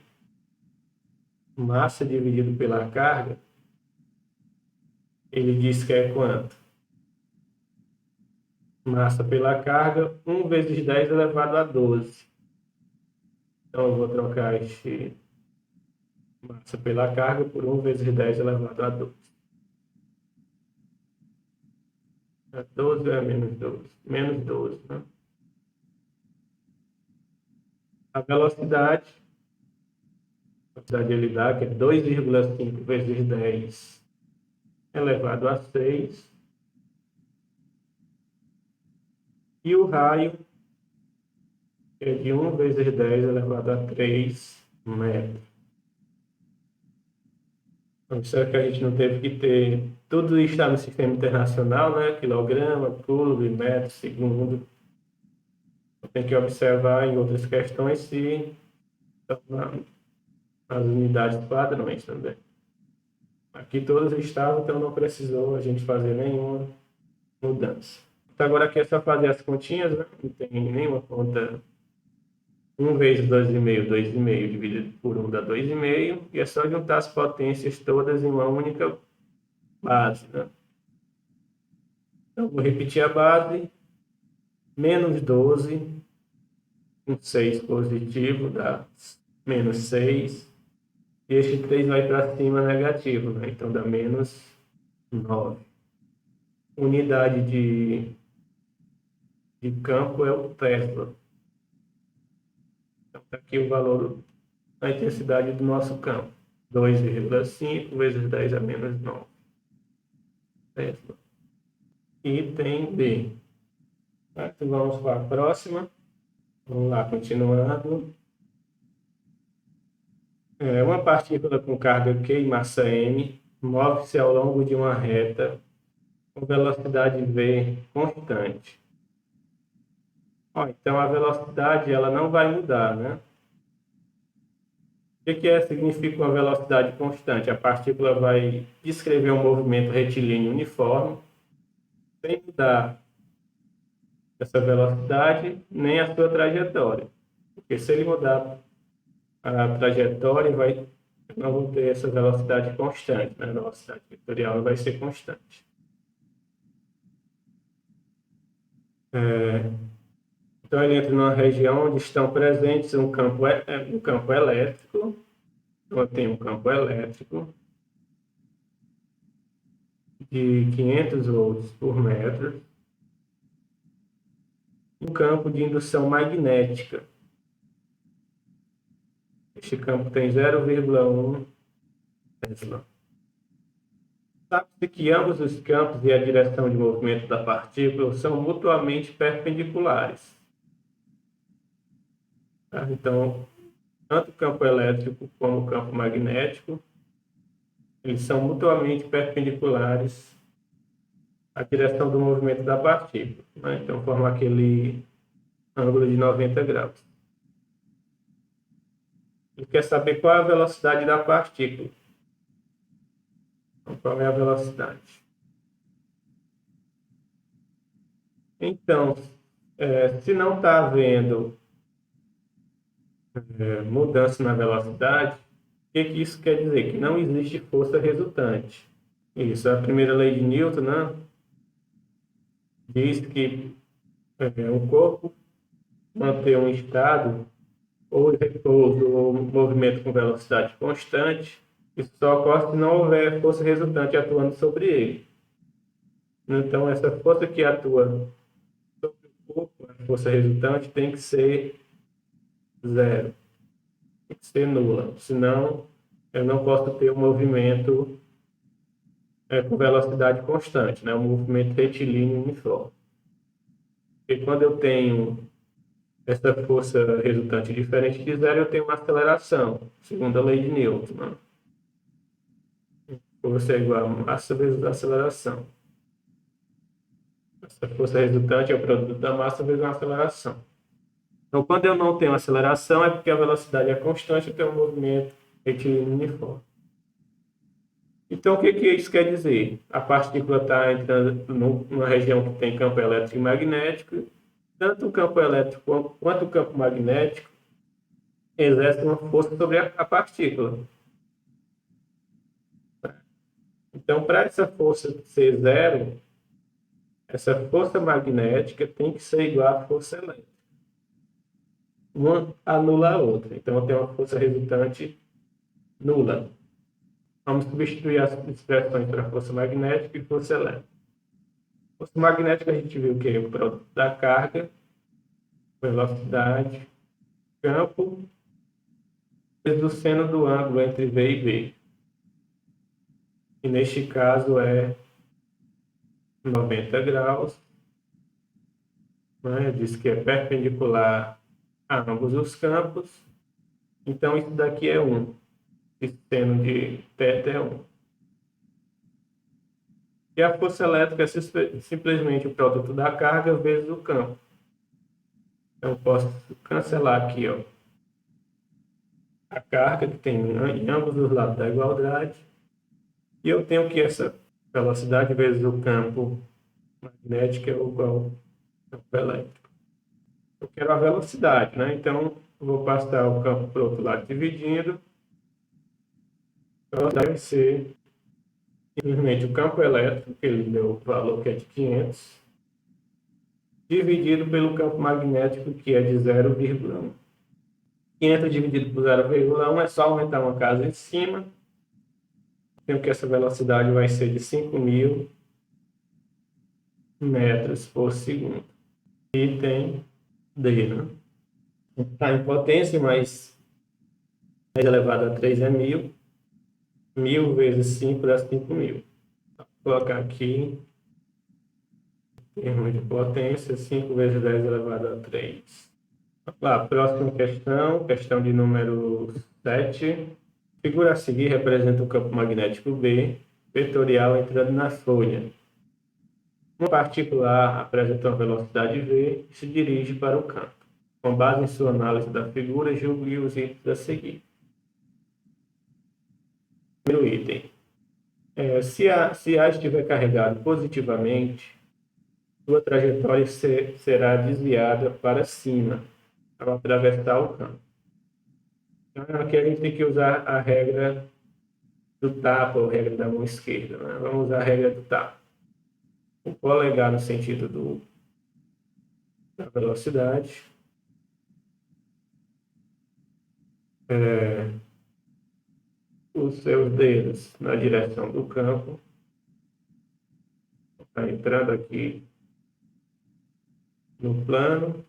Massa dividido pela carga, ele diz que é quanto? Massa pela carga, 1 vezes 10 elevado a 12. Então, eu vou trocar este massa pela carga por 1 vezes 10 elevado a 12. É 12 ou é menos 12? Menos 12, né? A velocidade ele dá, que é 2,5 vezes 10 elevado a 6. E o raio é de 1 vezes 10 elevado a 3 metros. Então, isso é que a gente não teve que ter. Tudo está no sistema internacional, né? Quilograma, coulomb, metro, segundo. Tem que observar em outras questões se as unidades padrões também. Aqui todas estavam, então não precisou a gente fazer nenhuma mudança. Então agora aqui é só fazer as continhas, né? Não tem nenhuma conta. 1 vezes 2,5, 2,5 dividido por 1 dá 2,5, e é só juntar as potências todas em uma única base, né? Então vou repetir a base, menos 12, um 6 positivo dá menos 6, e este 3 vai para cima negativo, né? Então dá menos 9. Unidade de campo é o Tesla. Então, está aqui o valor da intensidade do nosso campo. 2,5 vezes 10 a menos 9. Tesla. Item B. Então, vamos para a próxima. Vamos lá, continuando. Uma partícula com carga Q e massa M move-se ao longo de uma reta com velocidade v constante. Então, a velocidade ela não vai mudar, né? O que significa uma velocidade constante? A partícula vai descrever um movimento retilíneo uniforme, sem mudar essa velocidade nem a sua trajetória. Porque se ele mudar a trajetória, não vou ter essa velocidade constante, né? A velocidade vetorial vai ser constante. Então, ele entra numa região onde estão presentes um campo elétrico. Então, tem um campo elétrico de 500 volts por metro, um campo de indução magnética. Este campo tem 0,1 Tesla. Sabe-se que ambos os campos e a direção de movimento da partícula são mutuamente perpendiculares. Então, tanto o campo elétrico como o campo magnético, eles são mutuamente perpendiculares à direção do movimento da partícula, né? Então, forma aquele ângulo de 90 graus. Ele quer saber qual é a velocidade da partícula. Então, qual é a velocidade? Então, se não está havendo mudança na velocidade, o que isso quer dizer? Que não existe força resultante. Isso, a primeira lei de Newton, né, diz que um corpo manter um estado ou repouso ou movimento com velocidade constante, isso só ocorre se não houver força resultante atuando sobre ele. Então, essa força que atua sobre o corpo, a força resultante, tem que ser zero. Tem que ser nula. Senão, eu não posso ter um movimento com velocidade constante, né? Um movimento retilíneo uniforme. Porque quando eu tenho essa força resultante diferente de zero, eu tenho uma aceleração, segundo a lei de Newton, né? Força é igual a massa vezes a aceleração. Essa força resultante é o produto da massa vezes a aceleração. Então, quando eu não tenho aceleração, é porque a velocidade é constante, eu tenho um movimento retilíneo uniforme. Então, o que isso quer dizer? A partícula está entrando numa região que tem campo elétrico e magnético. Tanto o campo elétrico quanto o campo magnético exercem uma força sobre a partícula. Então, para essa força ser zero, essa força magnética tem que ser igual à força elétrica. Uma anula a outra. Então, eu tenho uma força resultante nula. Vamos substituir as expressões para força magnética e força elétrica. Força magnética, a gente viu que é o produto da carga, velocidade, campo, vezes o seno do ângulo entre V e B. E neste caso é 90 graus. Né? Diz que é perpendicular a ambos os campos. Então, isso daqui é 1. Esse seno de θ é 1. E a força elétrica é simplesmente o produto da carga vezes o campo. Então, posso cancelar aqui, ó. a carga que tem em ambos os lados da igualdade, e eu tenho que essa velocidade vezes o campo magnético é igual ao campo elétrico. Eu quero a velocidade, né? Então, eu vou passar o campo para o outro lado dividindo. A velocidade vai ser simplesmente o campo elétrico, que ele deu o valor que é de 500, dividido pelo campo magnético, que é de 0,1. 500 dividido por 0,1 é só aumentar uma casa em cima. Tenho que essa velocidade vai ser de 5.000 metros por segundo. Item D, né? Está em potência, mas 10 elevado a 3 é 1.000. 1.000 vezes 5 dá 5.000. Vou colocar aqui, em termos de potência, 5 vezes 10 elevado a 3. Vamos lá, próxima questão, questão de número 7. Figura a seguir representa o campo magnético B, vetorial entrando na folha. Uma partícula A apresenta uma velocidade v e se dirige para o campo. Com base em sua análise da figura, julgue os itens a seguir. Primeiro item. Se A estiver carregado positivamente, sua trajetória será desviada para cima, ao atravessar o campo. Então, aqui a gente tem que usar a regra do tapa, ou regra da mão esquerda, né? Vamos usar a regra do tapa. O polegar no sentido da velocidade. Os seus dedos na direção do campo. Está entrando aqui no plano,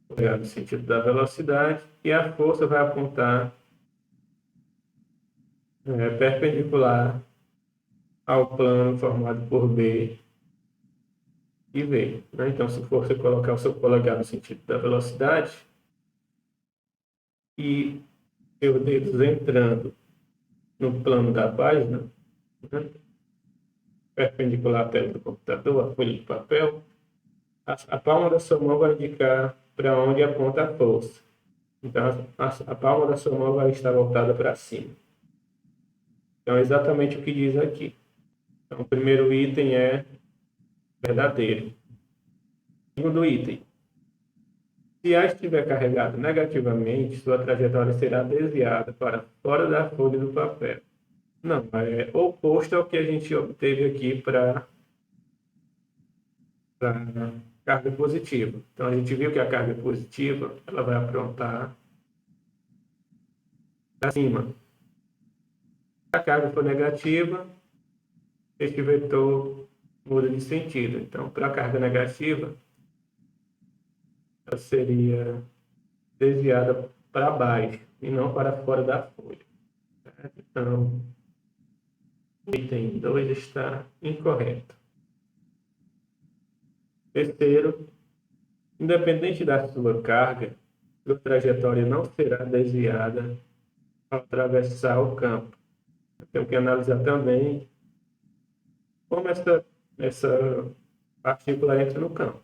no sentido da velocidade, e a força vai apontar perpendicular ao plano formado por B e V. Né? Então, se você colocar o seu polegar no sentido da velocidade e seus dedos entrando no plano da página, né? Perpendicular à tela do computador, a folha de papel, a palma da sua mão vai indicar para onde aponta a força. Então, a palma da sua mão vai estar voltada para cima. Então, é exatamente o que diz aqui. Então, o primeiro item é verdadeiro. Segundo item. Se A estiver carregado negativamente, sua trajetória será desviada para fora da folha do papel. Não, é oposto ao que a gente obteve aqui para carga positiva. Então, a gente viu que a carga positiva ela vai apontar para cima. Se a carga for negativa, este vetor muda de sentido. Então, para a carga negativa, ela seria desviada para baixo e não para fora da folha. Certo? Então, o item 2 está incorreto. Terceiro, independente da sua carga, sua trajetória não será desviada ao atravessar o campo. Temos que analisar também como essa partícula entra no campo.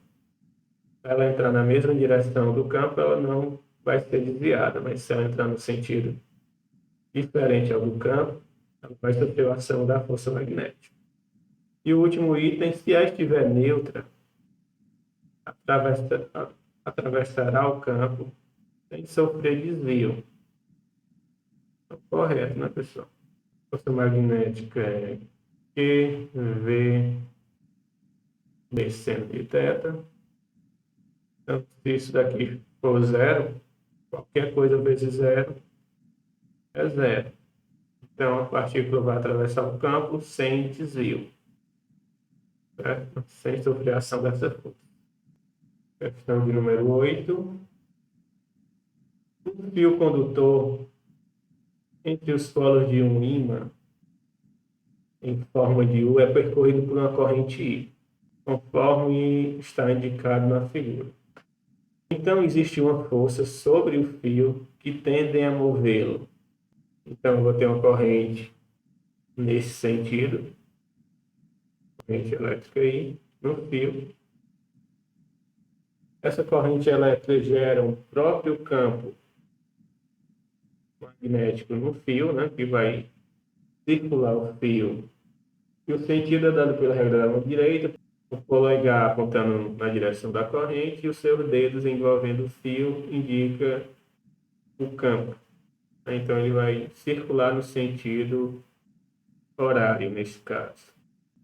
Se ela entrar na mesma direção do campo, ela não vai ser desviada, mas se ela entrar no sentido diferente ao do campo, ela vai sofrer a ação da força magnética. E o último item, se A estiver neutra, atravessará o campo sem sofrer desvio. Então, correto, né, pessoal? Força magnética é QV descendo de θ. Então, se isso daqui for zero, qualquer coisa vezes zero é zero. Então, a partícula vai atravessar o campo sem desvio, certo? Sem sofrer a ação dessa força. Questão de número 8. Um fio condutor entre os polos de um ímã em forma de U é percorrido por uma corrente I, conforme está indicado na figura. Então, existe uma força sobre o fio que tende a movê-lo. Então, eu vou ter uma corrente nesse sentido, corrente elétrica aí, no fio. Essa corrente elétrica gera um próprio campo magnético no fio, né, que vai circular o fio. E o sentido é dado pela regra da mão direita, o polegar apontando na direção da corrente e os seus dedos envolvendo o fio indica o campo. Então ele vai circular no sentido horário, nesse caso.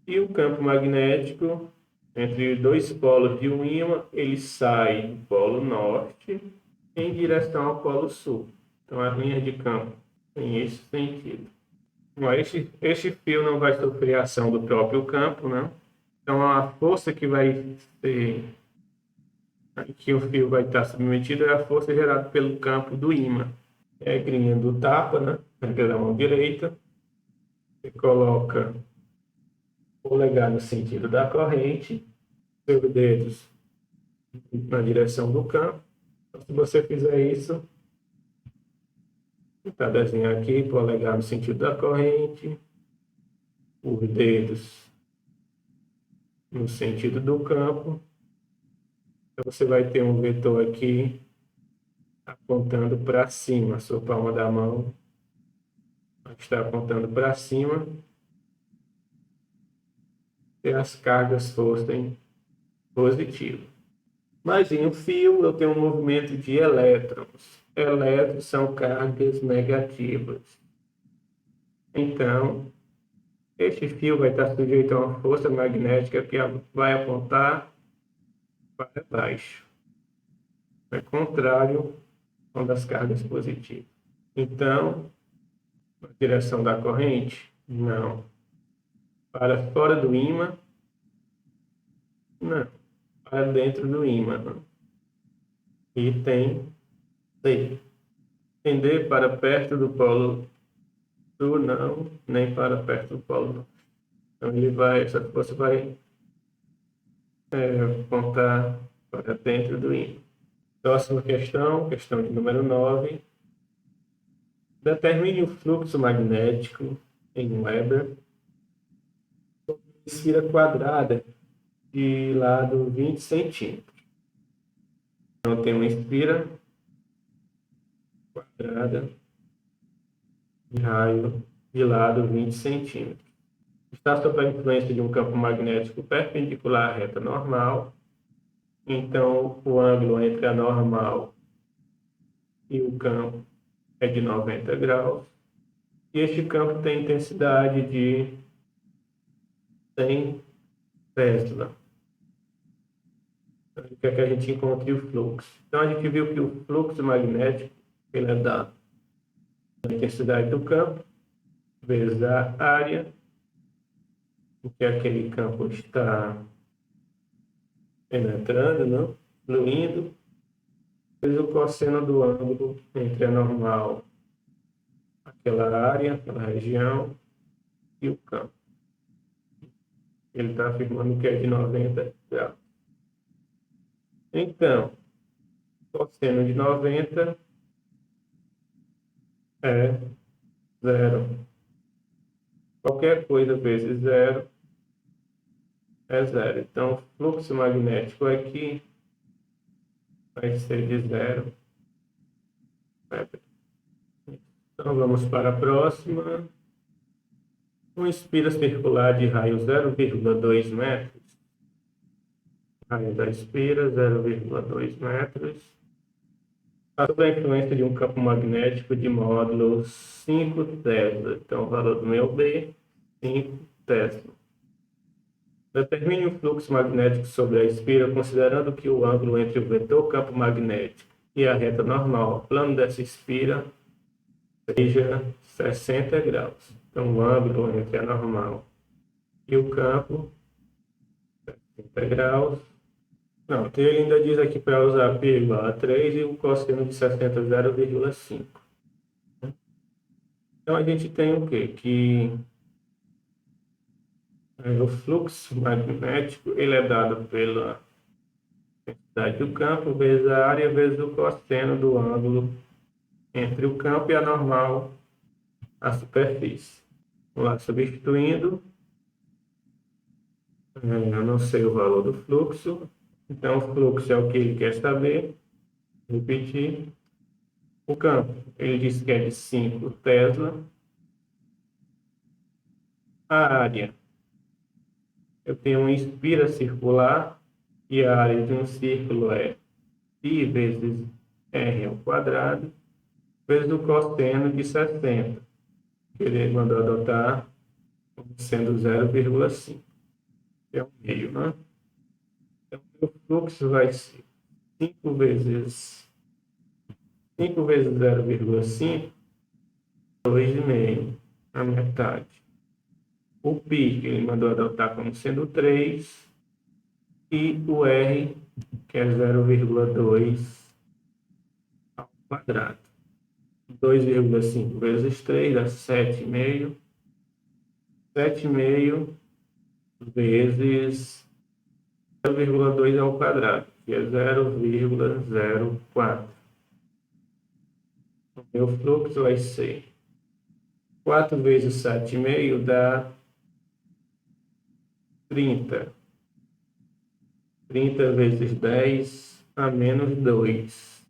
E o campo magnético, entre dois polos de um ímã, ele sai do polo norte em direção ao polo sul. Então as linhas de campo têm esse sentido. Mas este fio não vai sofrer a ação do próprio campo, né? Então a força que vai ser, que o fio vai estar submetido é a força gerada pelo campo do ímã. É a regrinha do tapa, né? Pega a mão direita, você coloca o polegar no sentido da corrente, seus dedos na direção do campo. Então, se você fizer isso, está desenhando aqui, polegar no sentido da corrente, os dedos no sentido do campo. Então, você vai ter um vetor aqui apontando para cima, a sua palma da mão está apontando para cima, e as cargas fossem positivas. Mas em um fio eu tenho um movimento de elétrons. Elétrons são cargas negativas. Então, este fio vai estar sujeito a uma força magnética que vai apontar para baixo. É contrário ao das cargas positivas. Então, na direção da corrente? Não. Para fora do ímã? Não. Para dentro do ímã. Não. Item C. Tender para perto do polo sul? Não. Nem para perto do polo norte. Então, essa força vai apontar para dentro do ímã. Próxima questão, questão de número 9. Determine o fluxo magnético em Weber sobre uma esfera quadrada de lado 20 centímetros. Então, tem uma esfera quadrada de raio de lado 20 centímetros. Está sob a influência de um campo magnético perpendicular à reta normal. Então, o ângulo entre a normal e o campo é de 90 graus. E este campo tem intensidade de 100 Tesla. Então, quer que a gente encontre o fluxo. Então, a gente viu que o fluxo magnético ele é dado pela intensidade do campo vezes a área em que aquele campo está penetrando, não? Fluindo, vezes o cosseno do ângulo entre a normal, aquela área, aquela região, e o campo. Ele está afirmando que é de 90 graus. Então, cosseno de 90 é zero. Qualquer coisa vezes zero é zero. Então, o fluxo magnético aqui vai ser de zero. Então, vamos para a próxima. Uma espira circular de raio 0,2 metros. Raio da espira, 0,2 metros. Sob a influência de um campo magnético de módulo 5 Tesla. Então, o valor do meu B, 5 Tesla. Determine o fluxo magnético sobre a espira, considerando que o ângulo entre o vetor campo magnético e a reta normal, o plano dessa espira, seja 60 graus. Então, o ângulo entre a normal e o campo, 60 graus. Não, então ele ainda diz aqui para usar π igual a 3 e o cosseno de 60, 0,5. Então, a gente tem o quê? Que o fluxo magnético ele é dado pela intensidade do campo vezes a área vezes o cosseno do ângulo entre o campo e a normal, a superfície. Vamos lá, substituindo. Eu não sei o valor do fluxo. Então, o fluxo é o que ele quer saber. Repetir. O campo, ele diz que é de 5 Tesla. A área, eu tenho uma espira circular e a área de um círculo é π vezes r ao quadrado, vezes o cosseno de 60, que ele mandou adotar como sendo 0,5, que é um meio, né? Então, o fluxo vai ser 5 vezes 0,5, 2,5, a metade. O π, que ele mandou adotar como sendo 3, e o r, que é 0,2 ao quadrado. 2,5 vezes 3 dá 7,5. 7,5 vezes 0,2 ao quadrado, que é 0,04. O meu fluxo vai ser 4 vezes 7,5 dá 30. 30 vezes 10 a menos 2.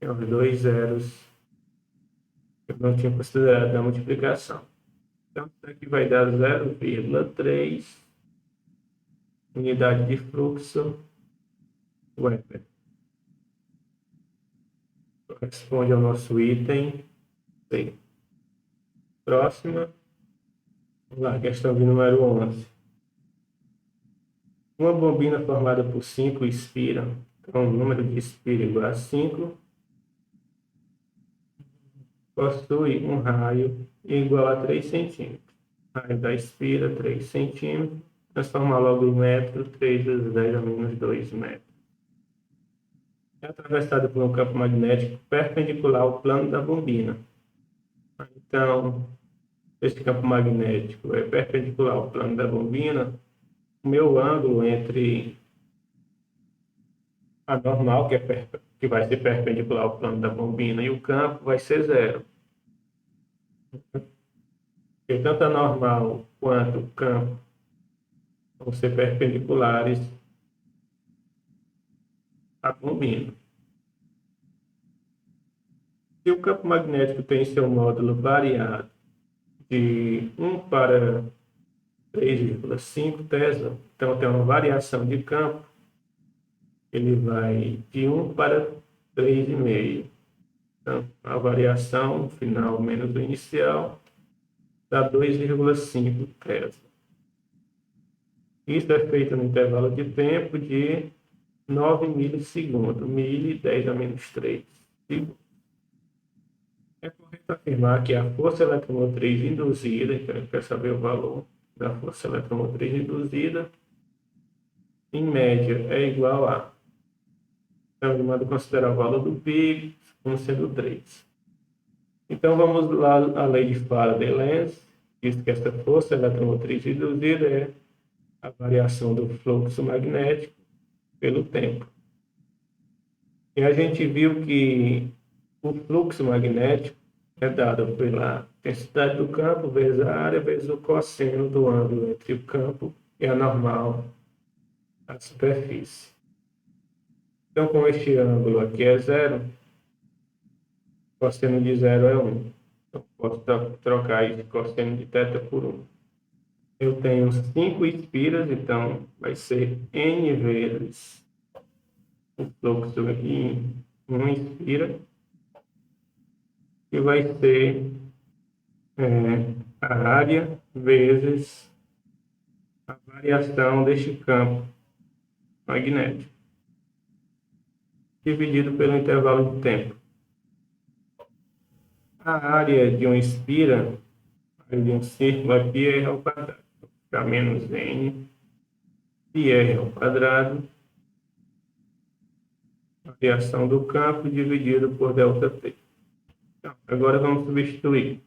É os dois zeros que eu não tinha considerado na multiplicação. Então, isso aqui vai dar 0,3 unidade de fluxo Weber. Corresponde ao nosso item C. Próxima. Vamos lá, questão de número 11. Uma bombina formada por 5 espiras, então o número de espiras igual a 5, possui um raio igual a 3 centímetros. Raio da espira, 3 centímetros. Transformar logo em metro, 3 vezes 10 a menos 2 metros. É atravessado por um campo magnético perpendicular ao plano da bombina. Então, esse campo magnético é perpendicular ao plano da bombina. O meu ângulo entre a normal, que vai ser perpendicular ao plano da bombina, e o campo vai ser zero. Porque tanto a normal quanto o campo vão ser perpendiculares à bombina. Se o campo magnético tem seu módulo variado de 1 para 3,5 Tesla, então tem uma variação de campo, ele vai de 1 para 3,5. Então, a variação final menos o inicial dá 2,5 Tesla. Isso é feito no intervalo de tempo de 9 milissegundos, 10 a menos 3 segundos. É correto afirmar que a força eletromotriz induzida, então a gente quer saber o valor da força eletromotriz induzida, em média, é igual a. Então, ele manda considerar o valor do π como sendo 3. Então, vamos lá à lei de Faraday-Lenz, diz que essa força eletromotriz induzida é a variação do fluxo magnético pelo tempo. E a gente viu que o fluxo magnético é dado pela intensidade do campo vezes a área vezes o cosseno do ângulo entre o campo e a normal da superfície. Então, como este ângulo aqui é zero, o cosseno de zero é 1. Então, posso trocar esse cosseno de θ por 1. Eu tenho 5 espiras, então vai ser N vezes o fluxo em 1 espira, que vai ser a área vezes a variação deste campo magnético, dividido pelo intervalo de tempo. A área de uma espira, a área de um círculo é πr ao quadrado. Fica menos n πr ao quadrado, variação do campo dividido por ΔT. Então, agora vamos substituir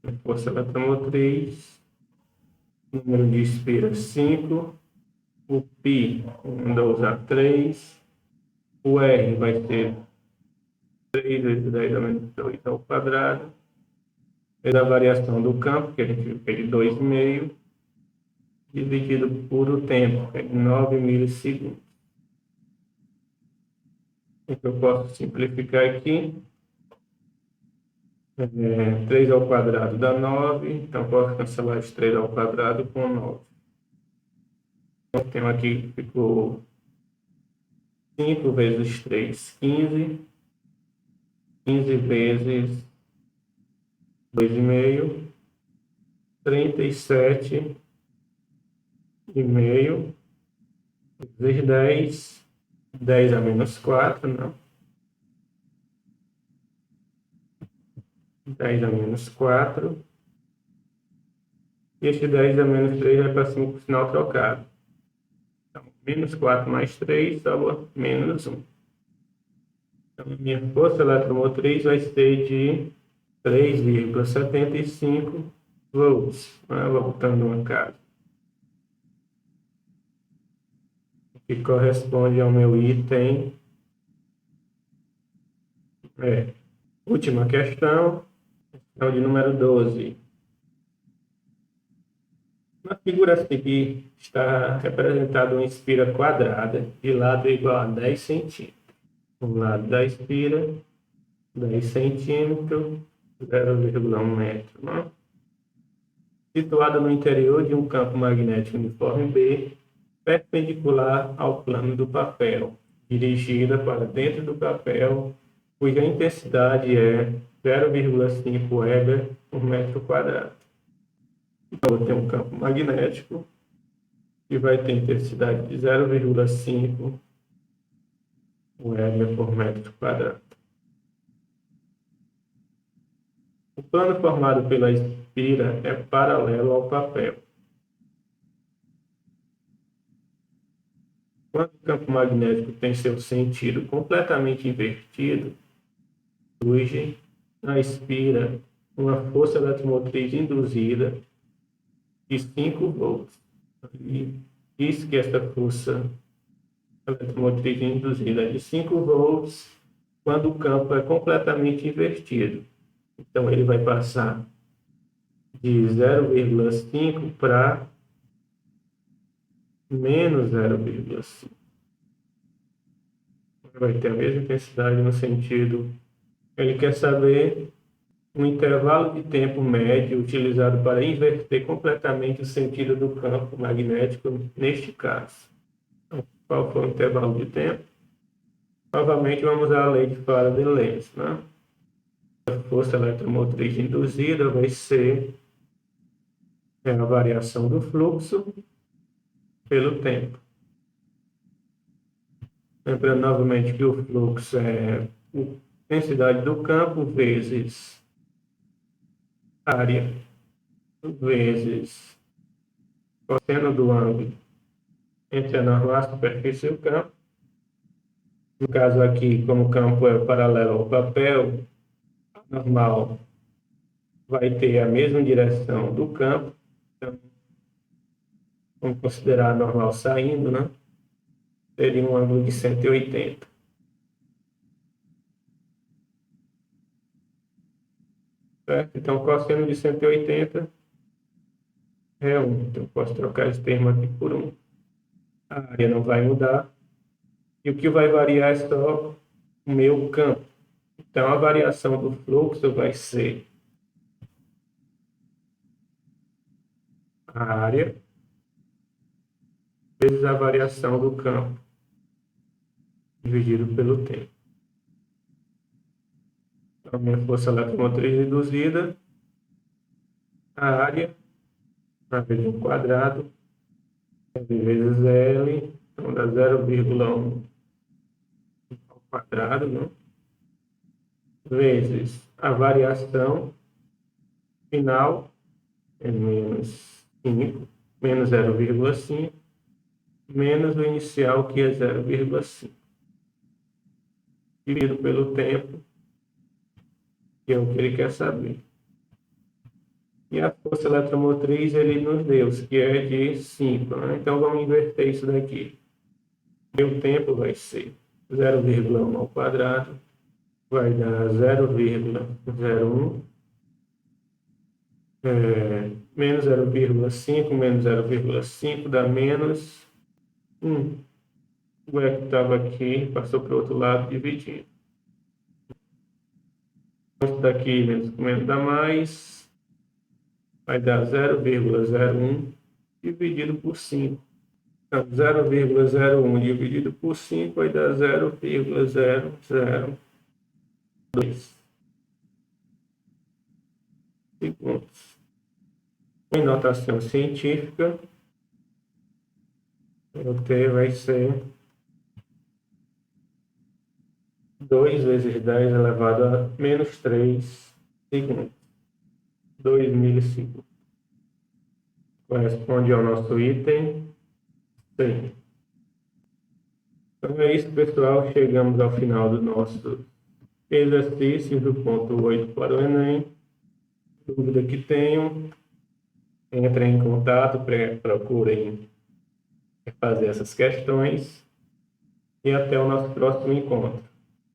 a força eletromotriz, número de espiras 5, o π mandou usar 3, o r vai ser 3 vezes 10 a menos 2 ao quadrado, vezes a variação do campo, que a gente viu que é de 2,5, dividido por o tempo, que é de 9 milissegundos. Então, eu posso simplificar aqui. 3 ao quadrado dá 9, então posso cancelar esse 3 ao quadrado com 9. Então, tenho aqui que ficou 5 vezes 3, 15. 15 vezes 2,5, 37,5 vezes 10, 10 a menos 4, não. 10 a menos 4. E este 10 a menos 3 vai para cima com o sinal trocado. Então, menos 4 mais 3 dá menos 1. Então, a minha força eletromotriz vai ser de 3,75 volts, voltando uma casa, que corresponde ao meu item. Última questão de número 12. Na figura a seguir está representada uma espira quadrada de lado igual a 10 centímetros. O lado da espira, 10 centímetros, 0,1 metro. Não? Situada no interior de um campo magnético uniforme B, perpendicular ao plano do papel, dirigida para dentro do papel, cuja intensidade é 0,5 Weber por metro quadrado. Então, eu tenho um campo magnético que vai ter intensidade de 0,5 Weber por metro quadrado. O plano formado pela espira é paralelo ao papel. Quando o campo magnético tem seu sentido completamente invertido, surge na espira uma força eletromotriz induzida de 5 volts. E diz que essa força eletromotriz induzida é de 5 volts quando o campo é completamente invertido. Então, ele vai passar de 0,5 para menos 0,5. Vai ter a mesma intensidade no sentido. Ele quer saber o intervalo de tempo médio utilizado para inverter completamente o sentido do campo magnético neste caso. Então, qual foi o intervalo de tempo? Novamente, vamos à lei de Faraday-Lenz, né? A força eletromotriz induzida vai ser a variação do fluxo pelo tempo. Lembrando novamente que o fluxo é a intensidade do campo vezes área vezes cosseno do ângulo entre a normal, a superfície e o campo. No caso aqui, como o campo é paralelo ao papel, a normal vai ter a mesma direção do campo. Então, vamos considerar a normal saindo, né? Seria um ângulo de 180. Certo? Então, cosseno de 180 é 1. Então, eu posso trocar esse termo aqui por 1. A área não vai mudar. E o que vai variar é só o meu campo. Então, a variação do fluxo vai ser a área vezes a variação do campo, dividido pelo tempo. Então, a minha força eletromotriz reduzida, a área, vezes o quadrado, vezes L, então dá 0,1 ao quadrado, não? Vezes a variação final, é menos 5, menos 0,5, menos o inicial, que é 0,5, dividido pelo tempo, que é o que ele quer saber. E a força eletromotriz ele nos deu, que é de 5. Né? Então, vamos inverter isso daqui. O tempo vai ser 0,1 ao quadrado, vai dar 0,01, menos 0,5, menos 0,5 dá menos 1. O E que estava aqui passou para o outro lado, dividindo. Isso daqui menos comendo dá mais, vai dar 0,01 dividido por 5. Então, 0,01 dividido por 5 vai dar 0,002 segundos. Em notação científica, o T vai ser 2 vezes 10 elevado a menos 3 segundos. 2 milissegundos. Corresponde ao nosso item 100. Então é isso, pessoal. Chegamos ao final do nosso exercício do ponto 8 para o Enem. Dúvida que tenham, entrem em contato, procurem fazer essas questões e até o nosso próximo encontro.